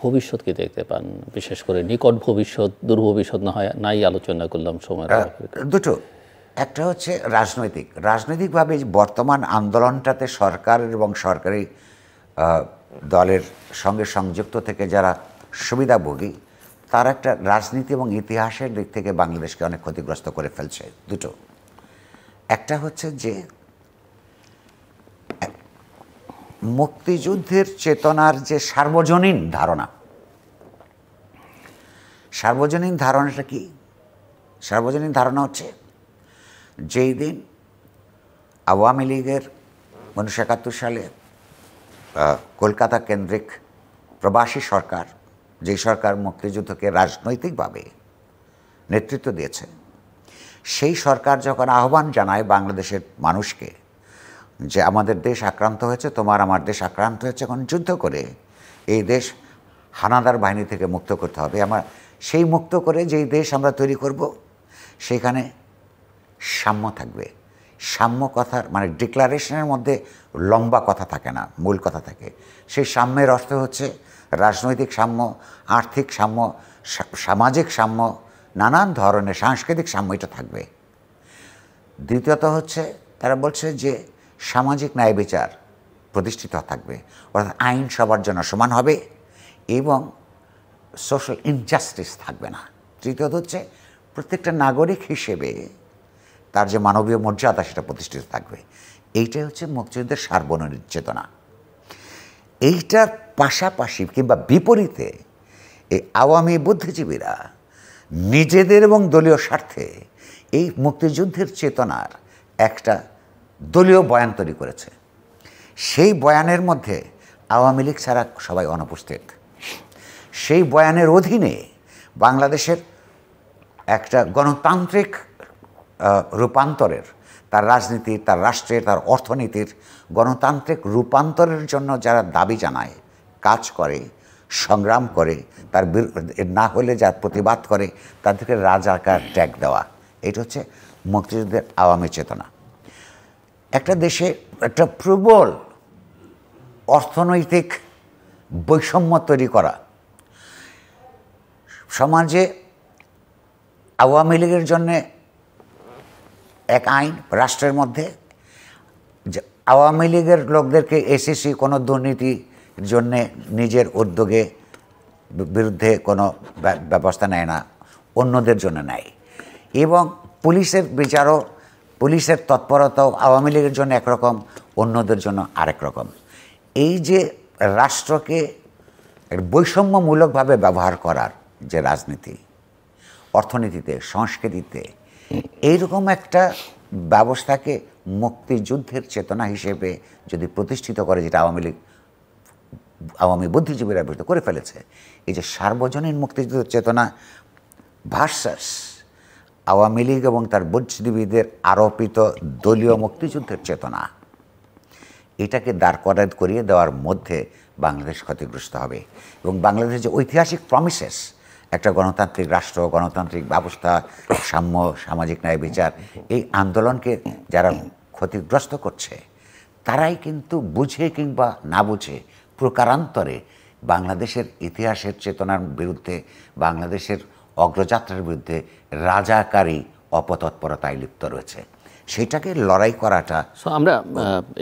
ভবিষ্যৎকে দেখতে পান, বিশেষ করে নিকট ভবিষ্যৎ, দূর ভবিষ্যৎ না হয় নাই আলোচনা করলাম সময়। দুটো, একটা হচ্ছে রাজনৈতিকভাবে বর্তমান আন্দোলনটাতে সরকার এবং সরকারি দলের সঙ্গে সংযুক্ত থেকে যারা সুবিধাভোগী, তার একটা রাজনীতি এবং ইতিহাসের দিক থেকে বাংলাদেশকে অনেক ক্ষতিগ্রস্ত করে ফেলছে। দুটো, একটা হচ্ছে যে মুক্তিযুদ্ধের চেতনার যে সার্বজনীন ধারণাটা কি? সার্বজনীন ধারণা হচ্ছে, যেই দিন আওয়ামী লীগের 1971 সালে কলকাতা কেন্দ্রিক প্রবাসী সরকার, যেই সরকার মুক্তিযুদ্ধকে রাজনৈতিকভাবে নেতৃত্ব দিয়েছে, সেই সরকার যখন আহ্বান জানায় বাংলাদেশের মানুষকে যে আমাদের দেশ আক্রান্ত হয়েছে, তোমার আমার দেশ আক্রান্ত হয়েছে, এখন যুদ্ধ করে এই দেশ হানাদার বাহিনী থেকে মুক্ত করতে হবে। আমরা সেই মুক্ত করে যেই দেশ আমরা তৈরি করব, সেখানে সাম্য থাকবে। সাম্য কথার মানে ডিক্লারেশনের মধ্যে লম্বা কথা থাকে না, মূল কথা থাকে। সেই সাম্যের অর্থ হচ্ছে রাজনৈতিক সাম্য, আর্থিক সাম্য, সামাজিক সাম্য, নানান ধরনের সাংস্কৃতিক সাম্য এটা থাকবে। দ্বিতীয়ত হচ্ছে তারা বলছে যে সামাজিক ন্যায় বিচার প্রতিষ্ঠিত থাকবে, অর্থাৎ আইন সবার জন্য সমান হবে এবং সোশ্যাল ইনজাস্টিস থাকবে না। তৃতীয়ত হচ্ছে প্রত্যেকটা নাগরিক হিসেবে তার যে মানবীয় মর্যাদা সেটা প্রতিষ্ঠিত থাকবে। এইটাই হচ্ছে মুক্তিযুদ্ধের সার্বজনীন চেতনা। এইটার পাশাপাশি কিংবা বিপরীতে এই আওয়ামী বুদ্ধিজীবীরা নিজেদের এবং দলীয় স্বার্থে এই মুক্তিযুদ্ধের চেতনার একটা দলীয় বয়ান তৈরি করেছে। সেই বয়ানের মধ্যে আওয়ামী লীগ ছাড়া সবাই অনুপস্থিত। সেই বয়ানের অধীনে বাংলাদেশের একটা গণতান্ত্রিক রূপান্তরের, তার রাজনীতির, তার রাষ্ট্রের, তার অর্থনীতির গণতান্ত্রিক রূপান্তরের জন্য যারা দাবি জানায়, কাজ করে, সংগ্রাম করে, তার না হলে যার প্রতিবাদ করে, তাদেরকে রাজাকার ট্যাগ দেওয়া, এটা হচ্ছে মুক্তিযুদ্ধের আওয়ামী চেতনা। একটা দেশে একটা প্রবল অর্থনৈতিক বৈষম্য তৈরি করা, সমাজে আওয়ামী লীগের জন্যে এক আইন, রাষ্ট্রের মধ্যে আওয়ামী লীগের লোকদেরকে এসিসি কোনো দুর্নীতির জন্যে নিজের উদ্যোগে বিরুদ্ধে কোনো ব্যবস্থা নেয় না, অন্যদের জন্য নেয়। এবং পুলিশের বিচারও, পুলিশের তৎপরতাও আওয়ামী লীগের জন্য একরকম, অন্যদের জন্য আরেক রকম। এই যে রাষ্ট্রকে বৈষম্যমূলকভাবে ব্যবহার করার যে রাজনীতি, অর্থনীতিতে, সংস্কৃতিতে, এইরকম একটা ব্যবস্থাকে মুক্তিযুদ্ধের চেতনা হিসেবে যদি প্রতিষ্ঠিত করে, যেটা আওয়ামী বুদ্ধিজীবীরা বিরুদ্ধে করে ফেলেছে, এই যে সার্বজনীন মুক্তিযুদ্ধের চেতনা ভার্সাস আওয়ামী লীগ এবং তার বুদ্ধিজীবীদের আরোপিত দলীয় মুক্তিযুদ্ধের চেতনা, এটাকে দাঁড় করিয়ে দেওয়ার মধ্যে বাংলাদেশ ক্ষতিগ্রস্ত হবে। এবং বাংলাদেশের যে ঐতিহাসিক প্রমিসেস, একটা গণতান্ত্রিক রাষ্ট্র, গণতান্ত্রিক ব্যবস্থা, সাম্য, সামাজিক ন্যায় বিচার, এই আন্দোলনকে যারা ক্ষতিগ্রস্ত করছে, তারাই কিন্তু বুঝে কিংবা না বুঝে প্রকারান্তরে বাংলাদেশের ইতিহাসের চেতনার বিরুদ্ধে, বাংলাদেশের অগ্রযাত্রার বিরুদ্ধে রাজাকারী অপতৎপরতায় লিপ্ত রয়েছে। সেটাকে লড়াই করাটা। আমরা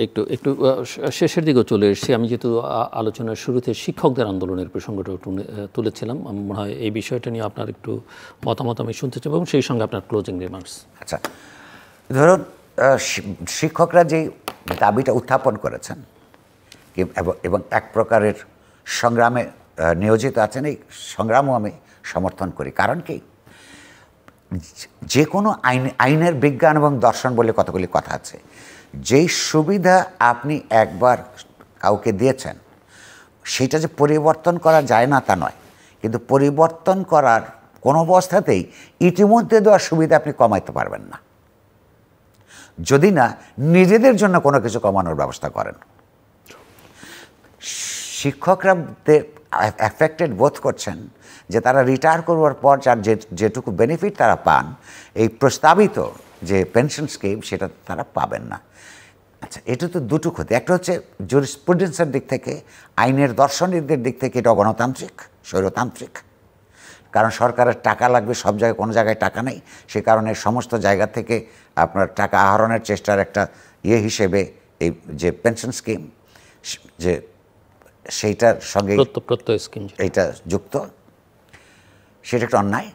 একটু একটু শেষের দিকে চলে এসেছি। আমি যেহেতু আলোচনার শুরুতে শিক্ষকদের আন্দোলনের প্রসঙ্গটা তুলেছিলাম, আমার মনে হয় এই বিষয়টা নিয়ে আপনার একটু মতামত আমি শুনতে চাই এবং সেই সঙ্গে আপনার ক্লোজিং রিমার্কস। আচ্ছা, ধরুন শিক্ষকরা যে দাবিটা উত্থাপন করেছেন এবং এক প্রকারের সংগ্রামে নিয়োজিত আছেন, এই সংগ্রামও আমি সমর্থন করি। কারণ কি, যে কোনো আইনের বিজ্ঞান এবং দর্শন বলে কতগুলি কথা আছে। যেই সুবিধা আপনি একবার কাউকে দিয়েছেন, সেটা যে পরিবর্তন করা যায় না তা নয়, কিন্তু পরিবর্তন করার কোনো অবস্থাতেই ইতিমধ্যে দেওয়ার সুবিধা আপনি কমাইতে পারবেন না, যদি না নিজেদের জন্য কোনো কিছু কমানোর ব্যবস্থা করেন। শিক্ষকরা অ্যাফেক্টেড বোধ করছেন যে তারা রিটায়ার করবার পর যার যেটুকু বেনিফিট তারা পান, এই প্রস্তাবিত যে পেনশন স্কিম, সেটা তারা পাবেন না। আচ্ছা, এটা তো দুটো ক্ষতি। একটা হচ্ছে জুরিসপ্রুডেন্সের দিক থেকে, আইনের দর্শনীদের দিক থেকে এটা গণতান্ত্রিক, স্বৈরতান্ত্রিক। কারণ সরকারের টাকা লাগবে, সব জায়গায় কোনো জায়গায় টাকা নেই, সে কারণে সমস্ত জায়গা থেকে আপনার টাকা আহরণের চেষ্টার একটা হিসেবে এই যে পেনশন স্কিম, যে সেইটার সঙ্গে প্রত্যয় স্কিম এইটা যুক্ত, সেটা একটা অন্যায়।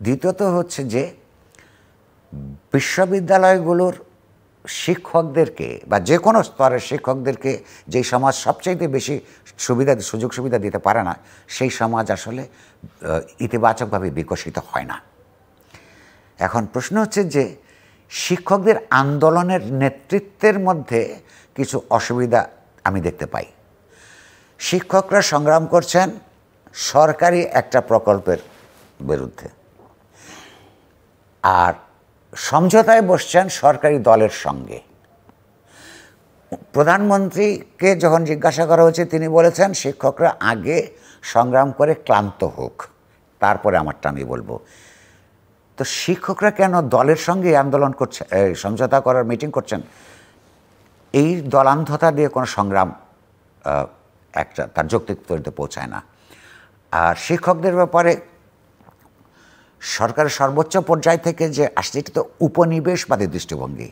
দ্বিতীয়ত হচ্ছে যে বিশ্ববিদ্যালয়গুলোর শিক্ষকদেরকে বা যে কোনো স্তরের শিক্ষকদেরকে যেই সমাজ সবচাইতে বেশি সুযোগ সুবিধা দিতে পারে না, সেই সমাজ আসলে ইতিবাচকভাবে বিকশিত হয় না। এখন প্রশ্ন হচ্ছে যে শিক্ষকদের আন্দোলনের নেতৃত্বের মধ্যে কিছু অসুবিধা আমি দেখতে পাই। শিক্ষকরা সংগ্রাম করছেন সরকারি একটা প্রকল্পের বিরুদ্ধে, আর সমঝোতায় বসছেন সরকারি দলের সঙ্গে। প্রধানমন্ত্রীকে যখন জিজ্ঞাসা করা হয়েছে, তিনি বলেছেন শিক্ষকরা আগে সংগ্রাম করে ক্লান্ত হোক, তারপরে আমারটা আমি বলবো। তো শিক্ষকরা কেন দলের সঙ্গে আন্দোলন করছে, সমঝোতা করার মিটিং করছেন? এই দলান্ধতা দিয়ে কোনো সংগ্রাম একটা তার যৌক্তিক তৈরিতে পৌঁছায় না। আর শিক্ষকদের ব্যাপারে সরকারের সর্বোচ্চ পর্যায় থেকে যে আসছে, এটা তো উপনিবেশবাদী দৃষ্টিভঙ্গি,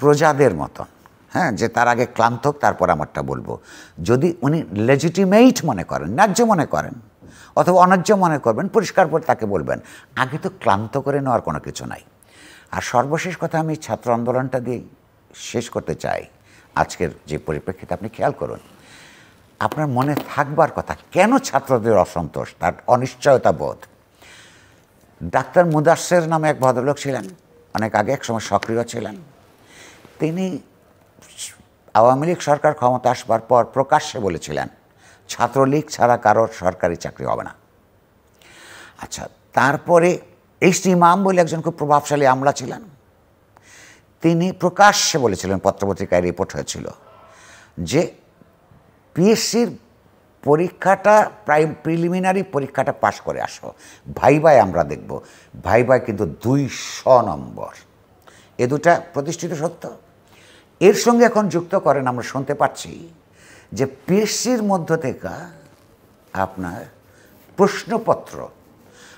প্রজাদের মতন, হ্যাঁ, যে তার আগে ক্লান্ত হোক তারপর আমারটা বলবো। যদি উনি লেজিটিমেট মনে করেন, ন্যায্য মনে করেন, অথবা অন্যায্য মনে করবেন, পরিষ্কার করে তাকে বলবেন, আগে তো ক্লান্ত করে নেওয়ার কোনো কিছু নাই। আর সর্বশেষ কথা আমি ছাত্র আন্দোলনটা দিয়ে শেষ করতে চাই। আজকের যে পরিপ্রেক্ষিতে আপনি খেয়াল করুন, আপনার মনে থাকবার কথা কেন ছাত্রদের অসন্তোষ, তার অনিশ্চয়তা বোধ। ডাক্তার মুদাসের নামে এক ভদ্রলোক ছিলেন, অনেক আগে একসময় সক্রিয় ছিলেন। তিনি আওয়ামী লীগ সরকার ক্ষমতা আসবার পর প্রকাশ্যে বলেছিলেন, ছাত্রলীগ ছাড়া কারোর সরকারি চাকরি হবে না। আচ্ছা, তারপরে এইচ.টি. ইমাম বলে একজন খুব প্রভাবশালী আমলা ছিলেন, তিনি প্রকাশ্যে বলেছিলেন, পত্রপত্রিকায় রিপোর্ট হয়েছিল, যে পিএসসির পরীক্ষাটা প্রিলিমিনারি পরীক্ষাটা পাশ করে আসো, ভাইভায় আমরা দেখব। ভাইভায় কিন্তু 200 নম্বর। এ দুটা প্রতিষ্ঠিত সত্য। এর সঙ্গে এখন যুক্ত করেন, আমরা শুনতে পাচ্ছি যে পিএসসির মধ্য থেকে আপনার প্রশ্নপত্র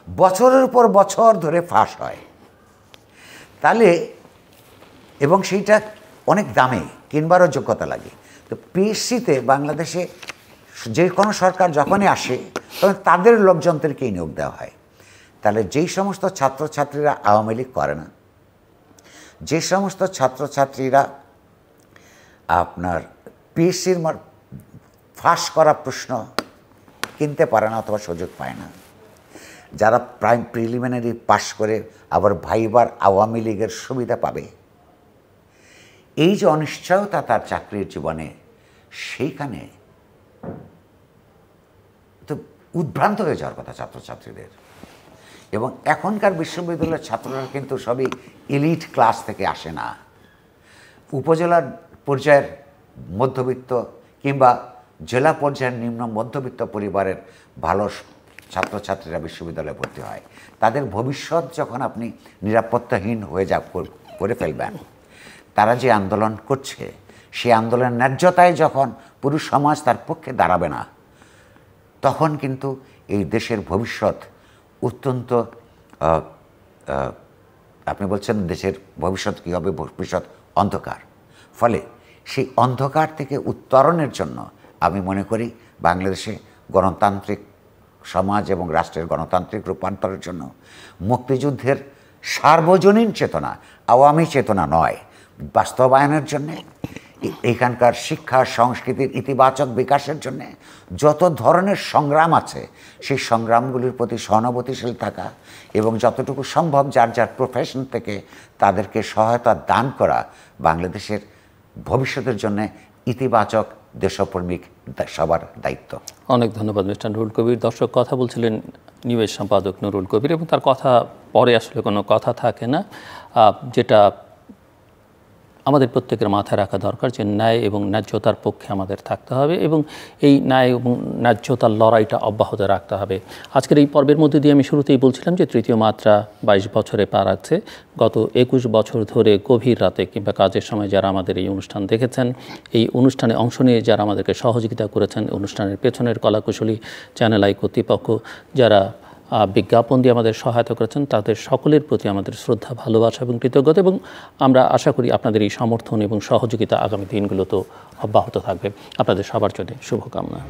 বছরের পর বছর ধরে ফাঁস হয়, তাহলে, এবং সেইটা অনেক দামে, কিনবারও যোগ্যতা লাগে। তো পিএসসিতে বাংলাদেশে যে কোনো সরকার যখনই আসে তখন তাদের লোকজনদেরকেই নিয়োগ দেওয়া হয়। তাহলে যেই সমস্ত ছাত্রছাত্রীরা আওয়ামী লীগ করে না, যে সমস্ত ছাত্রছাত্রীরা আপনার পিএসসির ফাঁস করা প্রশ্ন কিনতে পারে না অথবা সুযোগ পায় না, যারা প্রিলিমিনারি পাশ করে আবার ভাইবার আওয়ামী লীগের সুবিধা পাবে, এই যে অনিশ্চয়তা তার চাকরির জীবনে, সেইখানে তো উদ্ভ্রান্ত হয়ে যাওয়ার কথা ছাত্রছাত্রীদের। এবং এখনকার বিশ্ববিদ্যালয়ের ছাত্ররা কিন্তু সবই এলিট ক্লাস থেকে আসে না, উপজেলার পর্যায়ের মধ্যবিত্ত কিংবা জেলা পর্যায়ের নিম্ন মধ্যবিত্ত পরিবারের ভালো ছাত্রছাত্রীরা বিশ্ববিদ্যালয়ে ভর্তি হয়। তাদের ভবিষ্যৎ যখন আপনি নিরাপত্তাহীন হয়ে করে ফেলবেন, তারা যে আন্দোলন করছে, সেই আন্দোলনের ন্যায্যতায় যখন পুরো সমাজ তার পক্ষে দাঁড়াবে না, তখন কিন্তু এই দেশের ভবিষ্যৎ অত্যন্ত, আপনি বলছেন দেশের ভবিষ্যৎ কী হবে, ভবিষ্যৎ অন্ধকার। ফলে সেই অন্ধকার থেকে উত্তরণের জন্য আমি মনে করি বাংলাদেশে গণতান্ত্রিক সমাজ এবং রাষ্ট্রের গণতান্ত্রিক রূপান্তরের জন্য মুক্তিযুদ্ধের সার্বজনীন চেতনা, আওয়ামী চেতনা নয়, বাস্তবায়নের জন্যে, এইখানকার শিক্ষা সংস্কৃতির ইতিবাচক বিকাশের জন্যে যত ধরনের সংগ্রাম আছে, সেই সংগ্রামগুলির প্রতি সহানুভূতিশীল থাকা এবং যতটুকু সম্ভব যার যার প্রফেশন থেকে তাদেরকে সহায়তা দান করা বাংলাদেশের ভবিষ্যতের জন্য ইতিবাচক দেশপ্রেমিক সবার দায়িত্ব। অনেক ধন্যবাদ মিস্টার নুরুল কবির। দর্শক, কথা বলছিলেন নিউজ সম্পাদক নুরুল কবির, এবং তার কথা পরে আসলে কোনো কথা থাকে না, যেটা আমাদের প্রত্যেকের মাথায় রাখা দরকার, যে ন্যায় এবং ন্যায্যতার পক্ষে আমাদের থাকতে হবে এবং এই ন্যায় এবং ন্যায্যতার লড়াইটা অব্যাহত রাখতে হবে। আজকের এই পর্বের মধ্যে দিয়ে আমি শুরুতেই বলছিলাম যে তৃতীয় মাত্রা 22 বছরে পা রাখছে। গত 21 বছর ধরে গভীর রাতে কিংবা কাজের সময় যারা আমাদের এই অনুষ্ঠান দেখেছেন, এই অনুষ্ঠানে অংশ নিয়ে যারা আমাদেরকে সহযোগিতা করেছেন, অনুষ্ঠানের পেছনের কলাকুশলী, চ্যানেল আই কর্তৃপক্ষ যারা বিজ্ঞাপন দিয়ে আমাদের সহায়তা করেছেন, তাদের সকলের প্রতি আমাদের শ্রদ্ধা, ভালোবাসা এবং কৃতজ্ঞতা, এবং আমরা আশা করি আপনাদের এই সমর্থন এবং সহযোগিতা আগামী দিনগুলোতেও অব্যাহত থাকবে। আপনাদের সবার জন্য শুভকামনা।